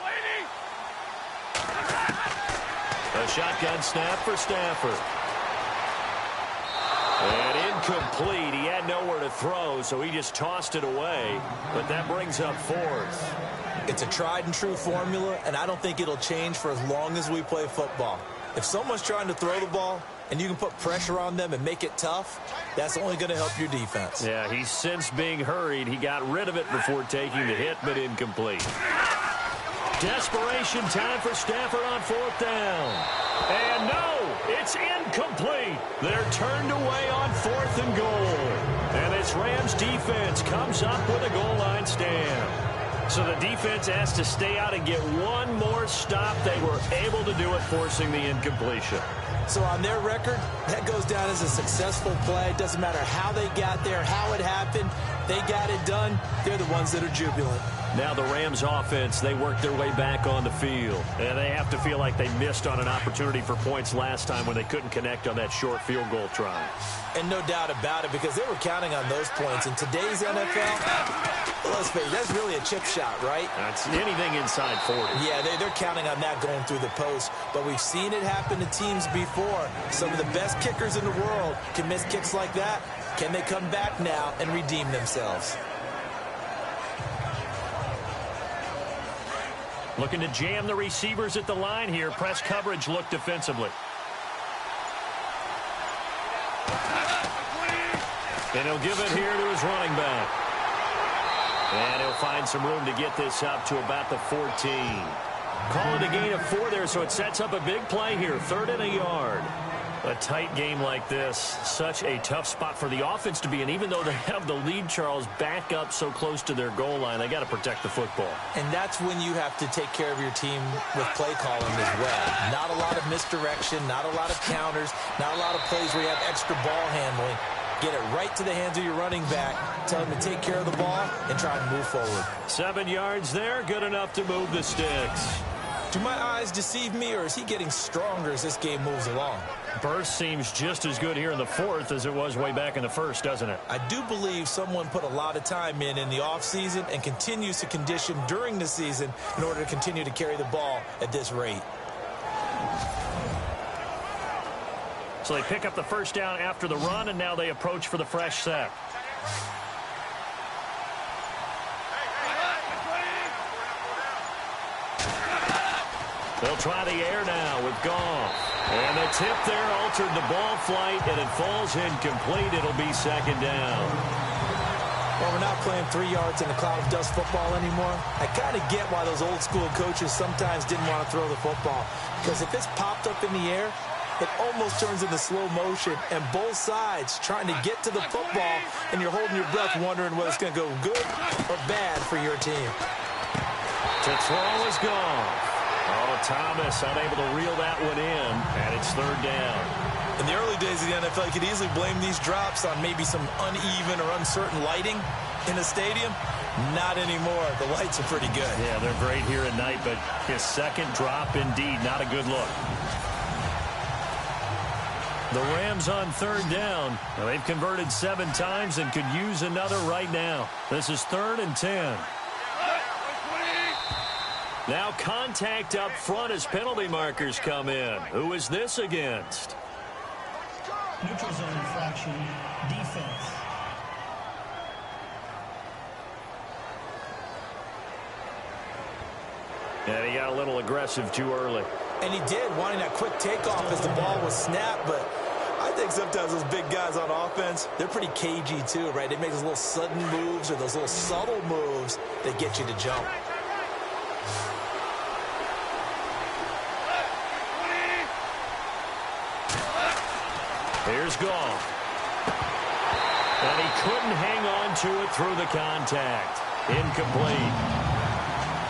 A shotgun snap for Stafford. And incomplete. He had nowhere to throw, so he just tossed it away. But that brings up 4th. It's a tried and true formula, and I don't think it'll change for as long as we play football. If someone's trying to throw the ball and you can put pressure on them and make it tough, that's only going to help your defense. Yeah, he's since being hurried. He got rid of it before taking the hit, but incomplete. Desperation time for Stafford on 4th down. And no, it's incomplete. They're turned away on 4th and goal. And this Rams defense comes up with a goal line stand. So the defense has to stay out and get one more stop. They were able to do it, forcing the incompletion. So on their record, that goes down as a successful play. Doesn't matter how they got there, how it happened. They got it done. They're the ones that are jubilant. Now the Rams offense, they work their way back on the field. And they have to feel like they missed on an opportunity for points last time when they couldn't connect on that short field goal try. And no doubt about it, because they were counting on those points. In today's NFL, let's face it, that's really a chip shot, right? That's anything inside 40. Yeah, they're counting on that going through the post. But we've seen it happen to teams before. Some of the best kickers in the world can miss kicks like that. Can they come back now and redeem themselves? Looking to jam the receivers at the line here. Press coverage look defensively. And he'll give it here to his running back. And he'll find some room to get this up to about the 14. Call it a gain of 4 there, so it sets up a big play here. 3rd and a yard. A tight game like this, such a tough spot for the offense to be in. Even though they have the lead, Charles, back up so close to their goal line, they got to protect the football. And that's when you have to take care of your team with play calling as well. Not a lot of misdirection, not a lot of counters, not a lot of plays where you have extra ball handling. Get it right to the hands of your running back. Tell him to take care of the ball and try and move forward. 7 yards there, good enough to move the sticks. Do my eyes deceive me, or is he getting stronger as this game moves along? Burst seems just as good here in the 4th as it was way back in the 1st, doesn't it? I do believe someone put a lot of time in the offseason and continues to condition during the season in order to continue to carry the ball at this rate. So they pick up the 1st down after the run, and now they approach for the fresh set. They'll try the air now with Goff. And the tip there altered the ball flight, and it falls incomplete. It'll be 2nd down. Well, we're not playing 3 yards in a cloud of dust football anymore. I kind of get why those old school coaches sometimes didn't want to throw the football. Because if it's popped up in the air, it almost turns into slow motion, and both sides trying to get to the football, and you're holding your breath wondering whether it's going to go good or bad for your team. To throw is Goff. Oh, Thomas unable to reel that one in, and it's 3rd down. In the early days of the NFL, you could easily blame these drops on maybe some uneven or uncertain lighting in the stadium. Not anymore. The lights are pretty good. Yeah, they're great here at night, but his 2nd drop, indeed, not a good look. The Rams on 3rd down. Well, they've converted 7 times and could use another right now. This is 3rd and 10. Now contact up front as penalty markers come in. Who is this against? Neutral zone infraction, defense. And he got a little aggressive too early. And he did, wanting that quick takeoff as the ball was snapped, but I think sometimes those big guys on offense, they're pretty cagey too, right? They make those little sudden moves or those little subtle moves that get you to jump. Here's Goff. And he couldn't hang on to it through the contact. Incomplete.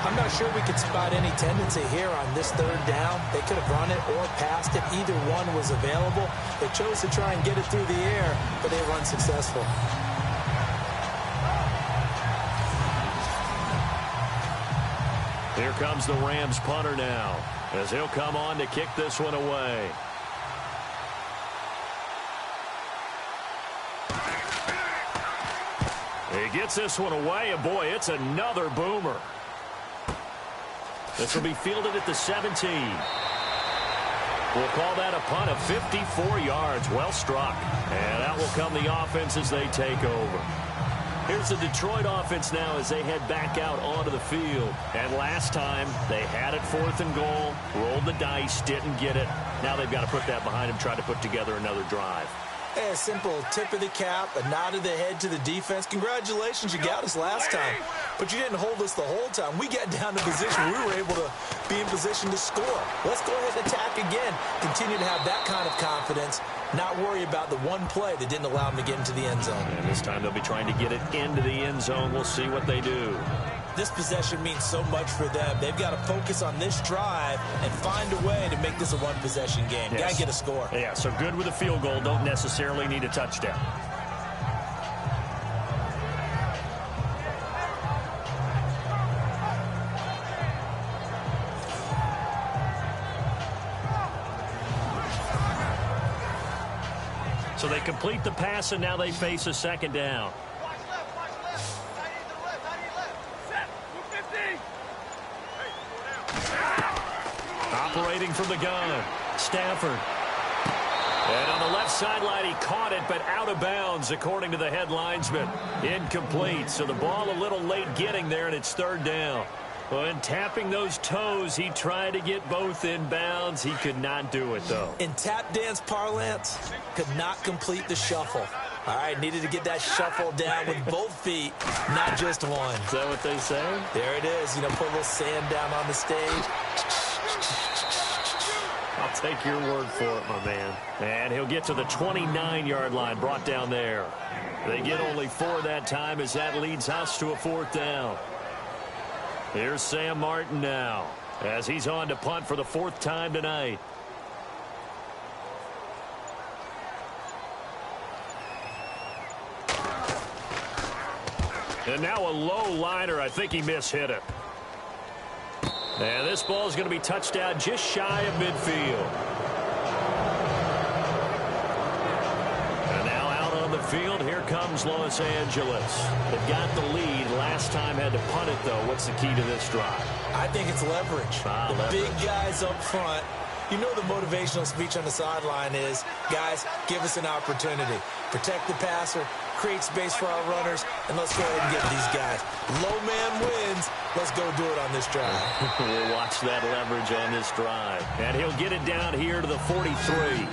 I'm not sure we could spot any tendency here on this third down. They could have run it or passed it. Either one was available. They chose to try and get it through the air, but they were unsuccessful. Here comes the Rams punter now, as he'll come on to kick this one away. He gets this one away, and boy, it's another boomer. This will be fielded at the 17. We'll call that a punt of 54 yards. Well struck. And out will come the offense as they take over. Here's the Detroit offense now as they head back out onto the field. And last time, they had it 4th and goal, rolled the dice, didn't get it. Now they've got to put that behind them, try to put together another drive. A simple tip of the cap, a nod of the head to the defense. Congratulations, you got us last time. But you didn't hold us the whole time. We got down to position. We were able to be in position to score. Let's go ahead and attack again. Continue to have that kind of confidence. Not worry about the one play that didn't allow them to get into the end zone. And this time they'll be trying to get it into the end zone. We'll see what they do. This possession means so much for them. They've got to focus on this drive and find a way to make this a one-possession game. Yes. Got to get a score. Yeah, so good with a field goal. Don't necessarily need a touchdown. So they complete the pass, and now they face a second down. Operating from the gun, Stafford. And on the left sideline, he caught it, but out of bounds, according to the head linesman. Incomplete, so the ball a little late getting there, and it's 3rd down. When tapping those toes, he tried to get both in bounds. He could not do it, though. In tap dance parlance, could not complete the shuffle. All right, needed to get that shuffle down with both feet, not just one. Is that what they say? There it is. You know, put a little sand down on the stage. I'll take your word for it, my man. And he'll get to the 29-yard line, brought down there. They get only 4 that time as that leads us to a 4th down. Here's Sam Martin now as he's on to punt for the 4th time tonight. And now a low liner. I think he mishit it. And this ball is going to be touched down just shy of midfield. And now out on the field, here comes Los Angeles. They've got the lead. Last time had to punt it, though. What's the key to this drive? I think it's leverage. Leverage. Big guys up front. You know the motivational speech on the sideline is, guys, give us an opportunity. Protect the passer, create space for our runners, and let's go ahead and get these guys. Low man wins. Let's go do it on this drive. We'll watch that leverage on this drive. And he'll get it down here to the 43.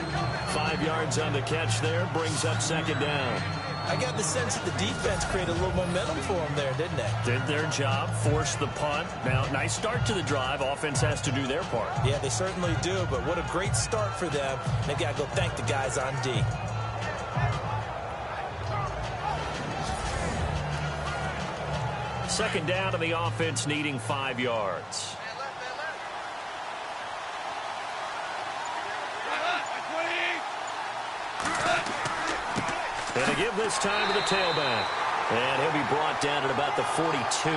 5 yards on the catch there, brings up 2nd down. I got the sense that the defense created a little momentum for them there, didn't they? Did their job, forced the punt. Now, nice start to the drive. Offense has to do their part. Yeah, they certainly do, but what a great start for them. They got to go thank the guys on D. Second down to the offense, needing 5 yards. And a give this time to the tailback. And he'll be brought down at about the 42.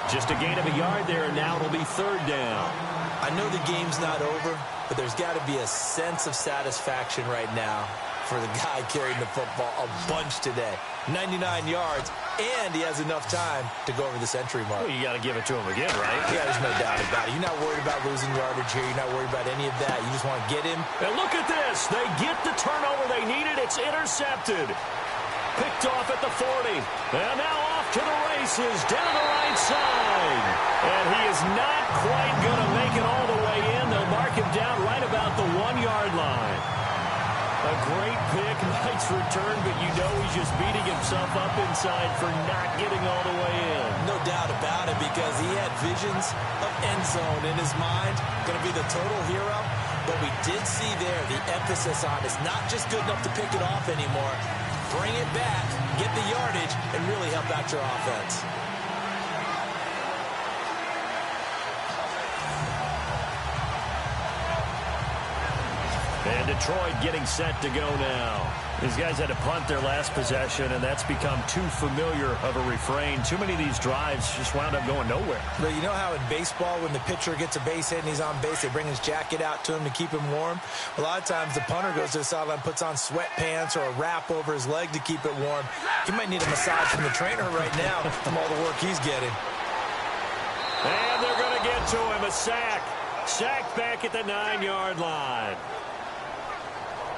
Just a gain of a yard there, and now it'll be 3rd down. I know the game's not over, but there's got to be a sense of satisfaction right now for the guy carrying the football a bunch today. 99 yards, and he has enough time to go over the century mark. Well, you got to give it to him again, right? Yeah, there's no doubt about it. You're not worried about losing yardage here. You're not worried about any of that. You just want to get him. And look at this. They get the turnover they needed. It's intercepted. Picked off at the 40. And now off to the races down the right side. And he is not quite going to make it all the way in. They'll mark him down right about the 1-yard line. A great pick, nice return, but you know he's just beating himself up inside for not getting all the way in. No doubt about it, because he had visions of end zone in his mind. Going to be the total hero. But we did see there the emphasis on it's not just good enough to pick it off anymore. bring it back, get the yardage, and really help out your offense. And Detroit getting set to go now. These guys had to punt their last possession, and that's become too familiar of a refrain. Too many of these drives just wound up going nowhere. But you know how in baseball, when the pitcher gets a base hit and he's on base, they bring his jacket out to him to keep him warm? A lot of times the punter goes to the sideline, puts on sweatpants or a wrap over his leg to keep it warm. He might need a massage from the trainer right now from all the work he's getting. And they're going to get to him, a sack. Sacked back at the 9-yard line.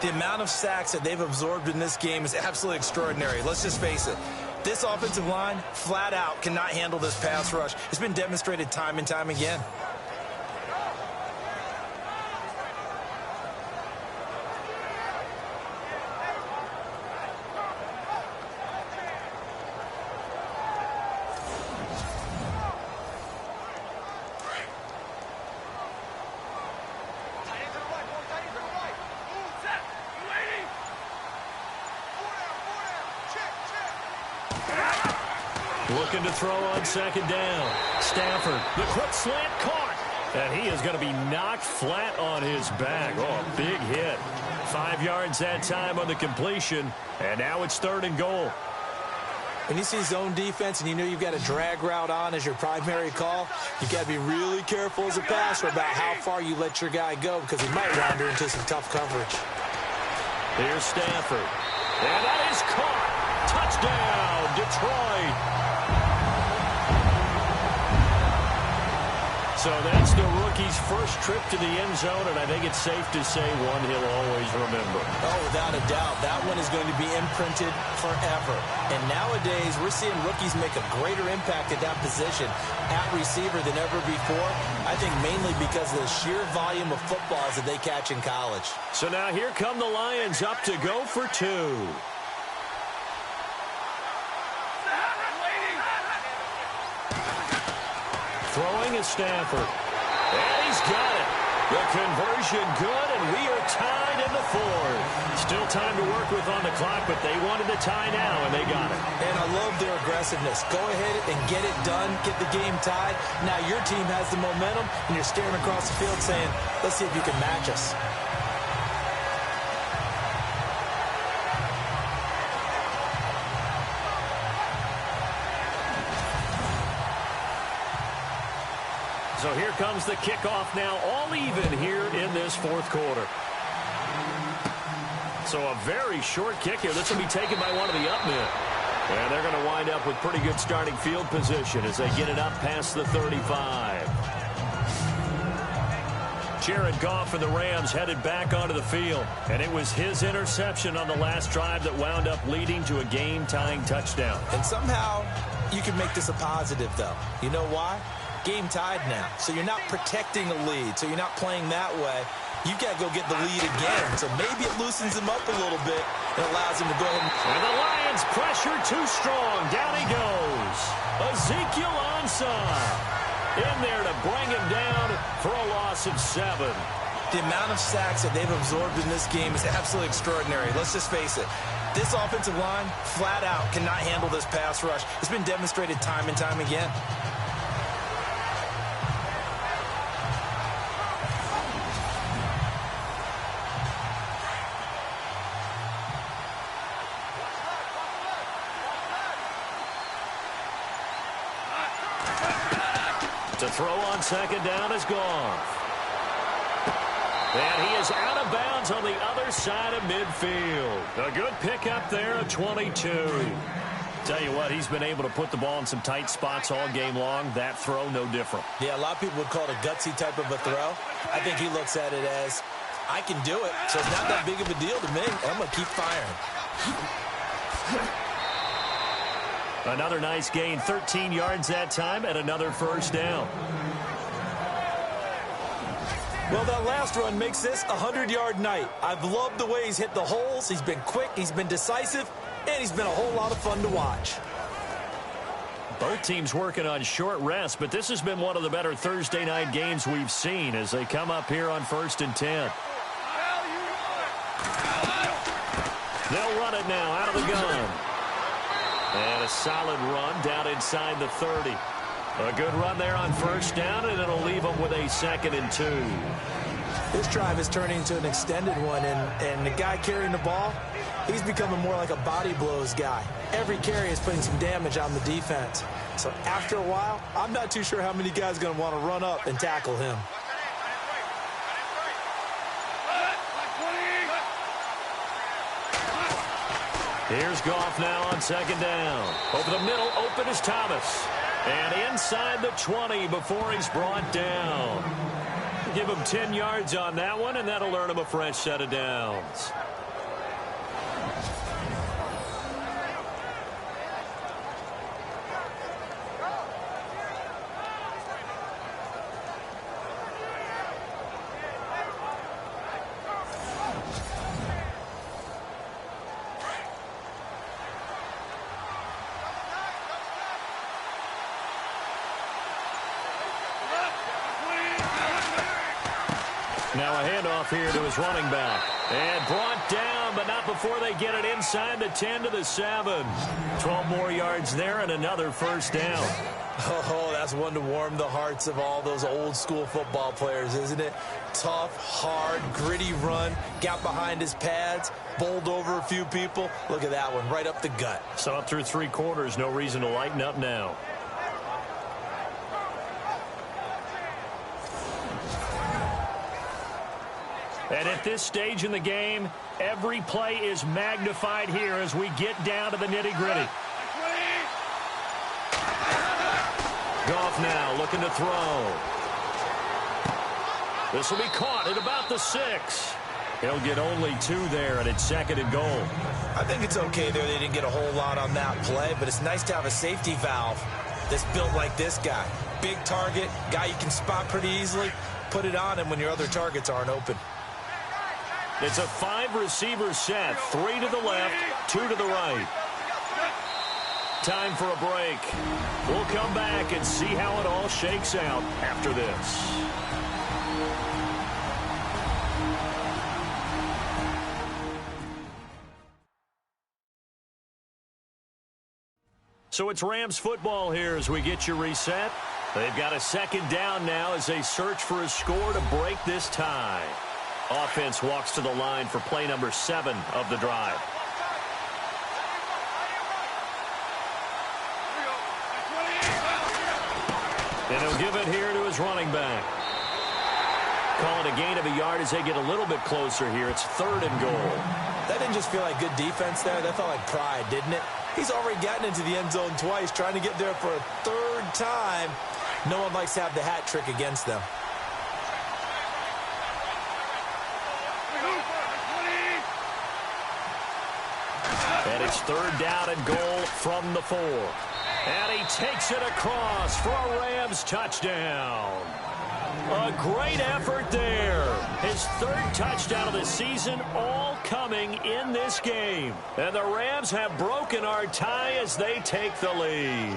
The amount of sacks that they've absorbed in this game is absolutely extraordinary. Let's just face it. This offensive line, flat out, cannot handle this pass rush. It's been demonstrated time and time again. Looking to throw on second down. Stafford, the quick slant caught. And he is going to be knocked flat on his back. Oh, a big hit. 5 yards that time on the completion. And now it's 3rd and goal. When you see zone defense and you know you've got a drag route on as your primary call, you've got to be really careful as a passer about how far you let your guy go because he might wander into some tough coverage. Here's Stafford. And that is caught. Touchdown, Detroit. So that's the rookie's first trip to the end zone, and I think it's safe to say one he'll always remember. Oh, without a doubt. That one is going to be imprinted forever. And nowadays, we're seeing rookies make a greater impact at that position at receiver than ever before. I think mainly because of the sheer volume of footballs that they catch in college. So now here come the Lions up to go for 2. Throwing is Stafford. And he's got it. The conversion good, and we are tied in the 4th. Still time to work with on the clock, but they wanted the tie now, and they got it. And I love their aggressiveness. Go ahead and get it done, get the game tied. Now your team has the momentum, and you're staring across the field saying, let's see if you can match us. So here comes the kickoff now, all even here in this 4th quarter. So a very short kick here. This will be taken by one of the up men. And they're going to wind up with pretty good starting field position as they get it up past the 35. Jared Goff and the Rams headed back onto the field. And it was his interception on the last drive that wound up leading to a game-tying touchdown. And somehow you can make this a positive, though. You know why? Game tied now, so you're not protecting a lead, so you're not playing that way. You've got to go get the lead again, so maybe it loosens him up a little bit and allows him to go ahead. And the Lions pressure too strong. Down he goes. Ezekiel Ansah in there to bring him down for a loss of 7. The amount of sacks that they've absorbed in this game is absolutely extraordinary. Let's just face it. This offensive line, flat out, cannot handle this pass rush. It's been demonstrated time and time again. To throw on second down is Goff. And he is out of bounds on the other side of midfield. A good pickup there at 22. Tell you what, he's been able to put the ball in some tight spots all game long. That throw, no different. Yeah, a lot of people would call it a gutsy type of a throw. I think he looks at it as, I can do it, so it's not that big of a deal to me. I'm going to keep firing. Another nice gain, 13 yards that time, and another first down. Well, that last run makes this a 100-yard night. I've loved the way he's hit the holes. He's been quick, he's been decisive, and he's been a whole lot of fun to watch. Both teams working on short rest, but this has been one of the better Thursday night games we've seen as they come up here on 1st and 10. They'll run it now out of the gun. And a solid run down inside the 30. A good run there on first down, and it'll leave them with a 2nd and 2. This drive is turning into an extended one, and the guy carrying the ball, he's becoming more like a body blows guy. Every carry is putting some damage on the defense. So after a while, I'm not too sure how many guys are going to want to run up and tackle him. Here's Goff now on 2nd down. Over the middle, open is Thomas. And inside the 20 before he's brought down. Give him 10 yards on that one, and that'll earn him a fresh set of downs. Now a handoff here to his running back. And brought down, but not before they get it inside the 10 to the 7. 12 more yards there and another first down. Oh, that's one to warm the hearts of all those old school football players, isn't it? Tough, hard, gritty run, got behind his pads, bowled over a few people. Look at that one, right up the gut. So up through 3 quarters, no reason to lighten up now. And at this stage in the game, every play is magnified here as we get down to the nitty-gritty. Goff now looking to throw. This will be caught at about the 6. He'll get only 2 there, and it's 2nd and goal. I think it's okay there. They didn't get a whole lot on that play, but it's nice to have a safety valve that's built like this guy. Big target, guy you can spot pretty easily. Put it on him when your other targets aren't open. It's a 5-receiver set. 3 to the left, 2 to the right. Time for a break. We'll come back and see how it all shakes out after this. So it's Rams football here as we get you reset. They've got a 2nd down now as they search for a score to break this tie. Offense walks to the line for play number 7 of the drive. And he'll give it here to his running back. Calling a gain of a yard as they get a little bit closer here. It's 3rd and goal. That didn't just feel like good defense there. That felt like pride, didn't it? He's already gotten into the end zone twice, trying to get there for a 3rd time. No one likes to have the hat trick against them. And it's 3rd down and goal from the 4. And he takes it across for a Rams touchdown. A great effort there. His 3rd touchdown of the season, all coming in this game. And the Rams have broken our tie as they take the lead.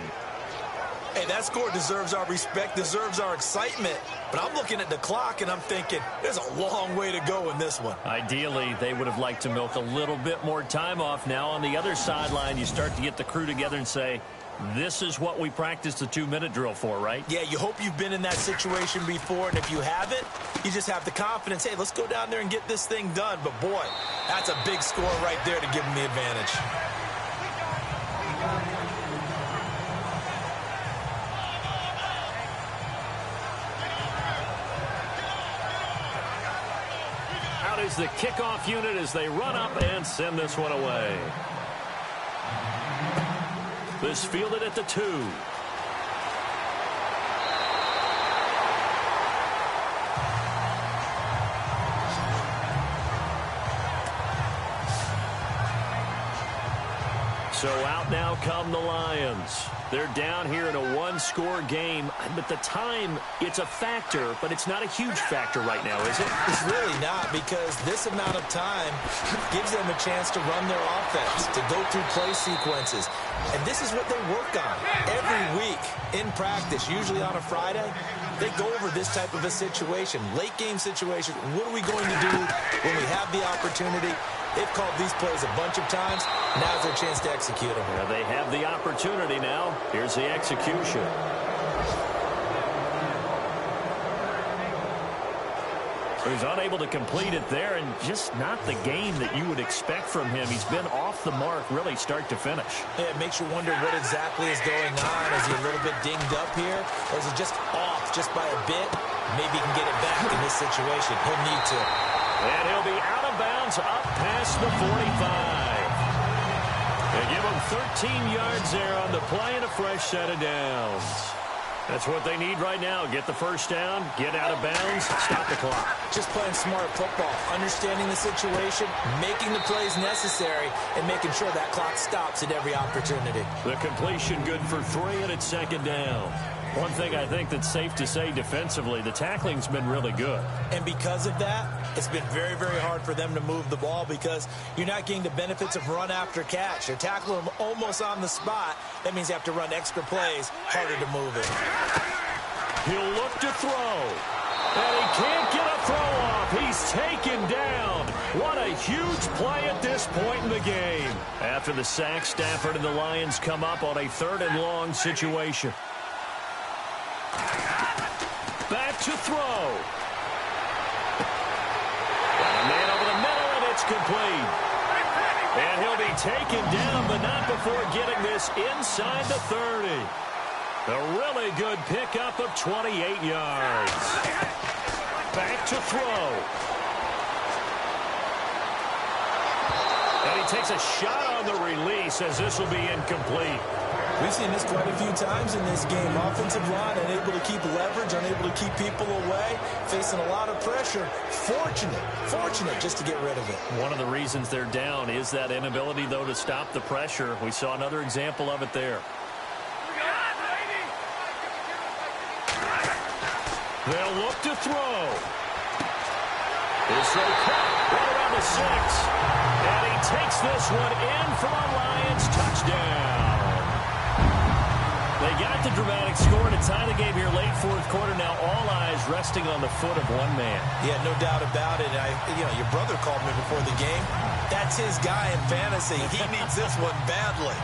Hey, that score deserves our respect, deserves our excitement. But I'm looking at the clock, and I'm thinking, there's a long way to go in this one. Ideally, they would have liked to milk a little bit more time off. Now on the other sideline, you start to get the crew together and say, this is what we practiced the 2-minute drill for, right? Yeah, you hope you've been in that situation before, and if you haven't, you just have the confidence, hey, let's go down there and get this thing done. But, boy, that's a big score right there to give them the advantage. Out is the kickoff unit as they run up and send this one away. This fielded at the 2. So out now come the Lions. They're down here in a 1-score game. But the time, it's a factor, but it's not a huge factor right now, is it? It's really not, because this amount of time gives them a chance to run their offense, to go through play sequences. And this is what they work on every week in practice, usually on a Friday. They go over this type of a situation, late game situation. What are we going to do when we have the opportunity? They've called these plays a bunch of times. Now's their chance to execute them. Yeah, they have the opportunity now. Here's the execution. He's unable to complete it there, and just not the game that you would expect from him. He's been off the mark really start to finish. Yeah, it makes you wonder what exactly is going on. Is he a little bit dinged up here, or is he just off just by a bit? Maybe he can get it back in this situation. He'll need to. And he'll be out of bounds up past the 45. They give him 13 yards there on the play and a fresh set of downs. That's what they need right now. Get the first down, get out of bounds, stop the clock. Just playing smart football, understanding the situation, making the plays necessary, and making sure that clock stops at every opportunity. The completion good for 3, and it's second down. One thing I think that's safe to say defensively, the tackling's been really good. And because of that, it's been very, very hard for them to move the ball because you're not getting the benefits of run after catch. They're tackling them almost on the spot. That means you have to run extra plays, harder to move it. He'll look to throw. And he can't get a throw off. He's taken down. What a huge play at this point in the game. After the sack, Stafford and the Lions come up on a 3rd and long situation. Back to throw. Got a man over the middle, and it's complete. And he'll be taken down, but not before getting this inside the 30. A really good pickup of 28 yards. Back to throw. And he takes a shot on the release as this will be incomplete. We've seen this quite a few times in this game. Offensive line unable to keep leverage, unable to keep people away, facing a lot of pressure. Fortunate just to get rid of it. One of the reasons they're down is that inability, though, to stop the pressure. We saw another example of it there. They'll look to throw. His throw caught right around the 6. And he takes this one in for a Lions touchdown. They got the dramatic score to tie the game here late 4th quarter. Now all eyes resting on the foot of one man. Yeah, no doubt about it. Your brother called me before the game. That's his guy in fantasy. He needs this one badly.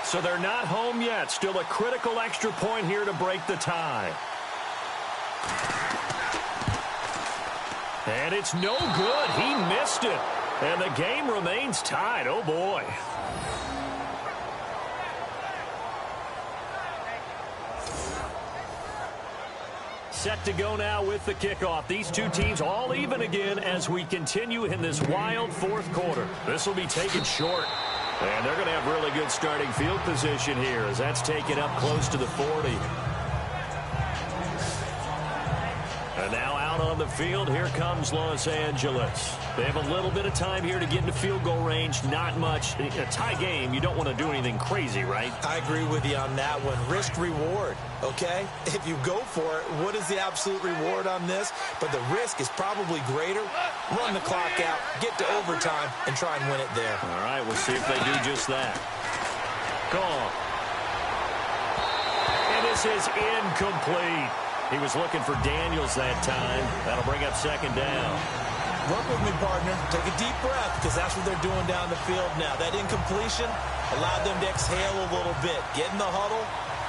So they're not home yet. Still a critical extra point here to break the tie. And it's no good. He missed it. And the game remains tied. Oh, boy. Set to go now with the kickoff. These two teams all even again as we continue in this wild 4th quarter. This will be taken short. And they're going to have really good starting field position here as that's taken up close to the 40. And now out on the field, here comes Los Angeles. They have a little bit of time here to get into field goal range. Not much. In a tie game, you don't want to do anything crazy, right? I agree with you on that one. Risk reward, okay? If you go for it, what is the absolute reward on this? But the risk is probably greater. Run the clock out, get to overtime, and try and win it there. All right, we'll see if they do just that. Gone. And this is incomplete. He was looking for Daniels that time. That'll bring up second down. Work with me, partner. Take a deep breath because that's what they're doing down the field now. That incompletion allowed them to exhale a little bit. Get in the huddle,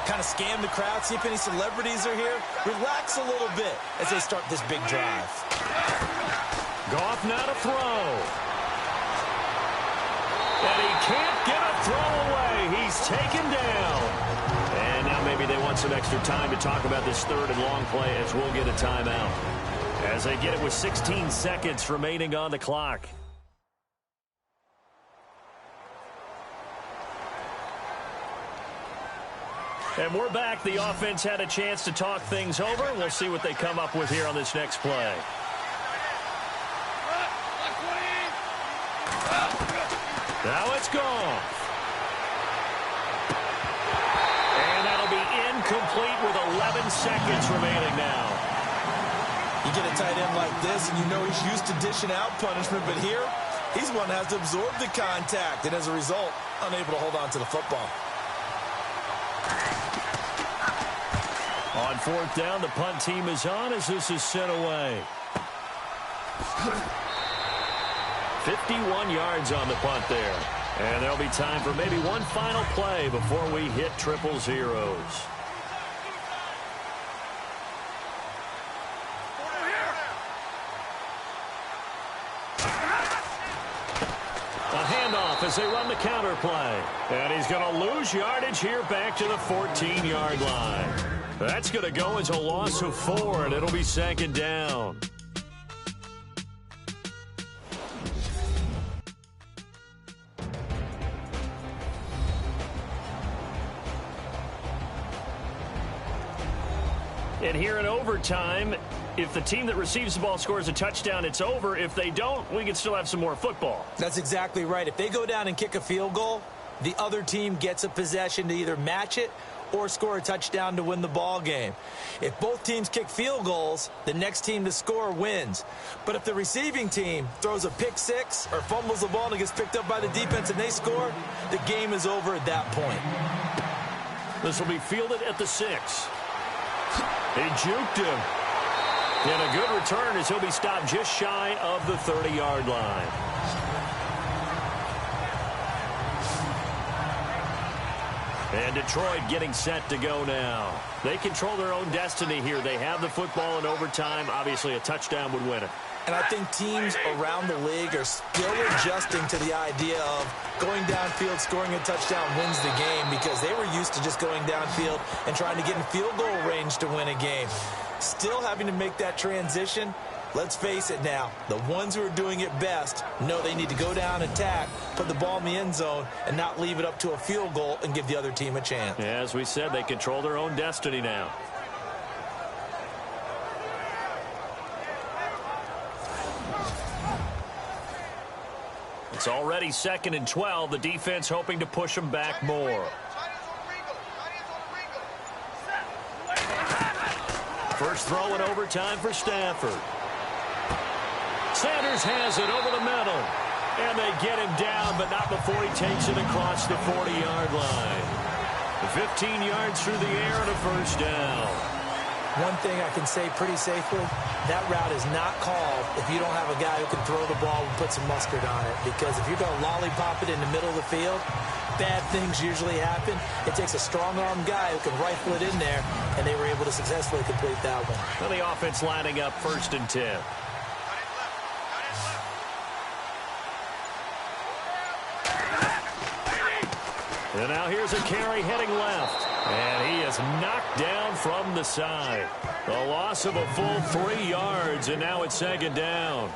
kind of scan the crowd, see if any celebrities are here. Relax a little bit as they start this big drive. Goff now to throw. And he can't get a throw away. He's taken down. And now maybe they want some extra time to talk about this 3rd and long play as we'll get a timeout. As they get it with 16 seconds remaining on the clock. And we're back. The offense had a chance to talk things over. We'll see what they come up with here on this next play. Now it's gone. And that'll be incomplete with 11 seconds remaining now. get a tight end like this, and you know he's used to dishing out punishment, but here, he's one that has to absorb the contact, and as a result, unable to hold on to the football. On fourth down, the punt team is on as this is sent away. 51 yards on the punt there. And there'll be time for maybe one final play before we hit triple zeros. A handoff as they run the counter play. And he's going to lose yardage here back to the 14-yard line. That's going to go as a loss of 4, and it'll be second down. And here in overtime, if the team that receives the ball scores a touchdown, it's over. If they don't, we can still have some more football. That's exactly right. If they go down and kick a field goal, the other team gets a possession to either match it or score a touchdown to win the ball game. If both teams kick field goals, the next team to score wins. But if the receiving team throws a pick six or fumbles the ball and it gets picked up by the defense and they score, the game is over at that point. This will be fielded at the 6. He juked him. And a good return as he'll be stopped just shy of the 30-yard line. And Detroit getting set to go now. They control their own destiny here. They have the football in overtime. Obviously, a touchdown would win it. And I think teams around the league are still adjusting to the idea of going downfield, scoring a touchdown wins the game, because they were used to just going downfield and trying to get in field goal range to win a game. Still having to make that transition. Let's face it now, the ones who are doing it best know they need to go down, attack, put the ball in the end zone, and not leave it up to a field goal and give the other team a chance. Yeah, as we said, they control their own destiny now. It's already 2nd and 12. The defense hoping to push them back more. First throw in overtime for Stafford. Sanders has it over the middle. And they get him down, but not before he takes it across the 40-yard line. 15 yards through the air and a first down. One thing I can say pretty safely, that route is not called if you don't have a guy who can throw the ball and put some mustard on it. Because if you're going to lollipop it in the middle of the field, bad things usually happen. It takes a strong-arm guy who can rifle it in there, and they were able to successfully complete that one. Well, the offense lining up 1st and 10. And now here's a carry heading left. And he is knocked down from the side. A loss of a full 3 yards, and now it's 2nd down.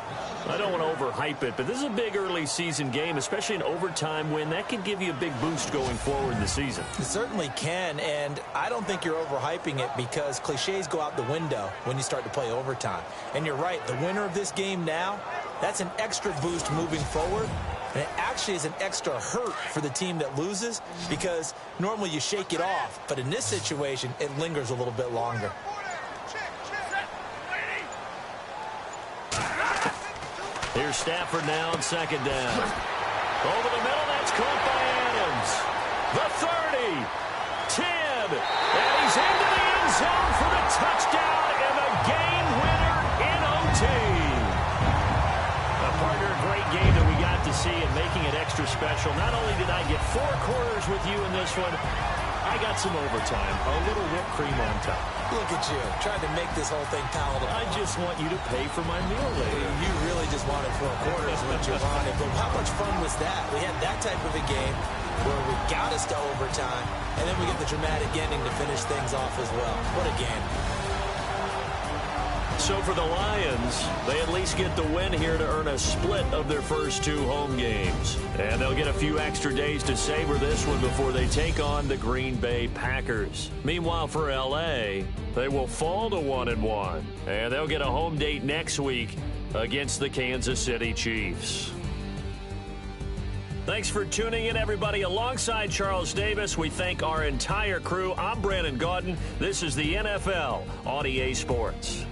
I don't want to overhype it, but this is a big early season game, especially an overtime win. That could give you a big boost going forward in the season. It certainly can, and I don't think you're overhyping it because cliches go out the window when you start to play overtime. And you're right, the winner of this game now, that's an extra boost moving forward. And it actually is an extra hurt for the team that loses because normally you shake it off. But in this situation, it lingers a little bit longer. Here's Stafford now on 2nd down. Over the middle, that's caught by Adams. The 30, 10, and he's into the end zone for the touchdown and the game winner in OT. Partner, a great game that we got to see and making it extra special. Not only did I get 4 quarters with you in this one, I got some overtime, a little whipped cream on top. Look at you, trying to make this whole thing palatable. I just want you to pay for my meal later. You really just wanted 4 quarters what you wanted, but how much fun was that? We had that type of a game where we got us to overtime, and then we get the dramatic ending to finish things off as well. What a game. So for the Lions, they at least get the win here to earn a split of their first 2 home games. And they'll get a few extra days to savor this one before they take on the Green Bay Packers. Meanwhile, for L.A., they will fall to 1-1. And they'll get a home date next week against the Kansas City Chiefs. Thanks for tuning in, everybody. Alongside Charles Davis, we thank our entire crew. I'm Brandon Gaudin. This is the NFL on EA Sports.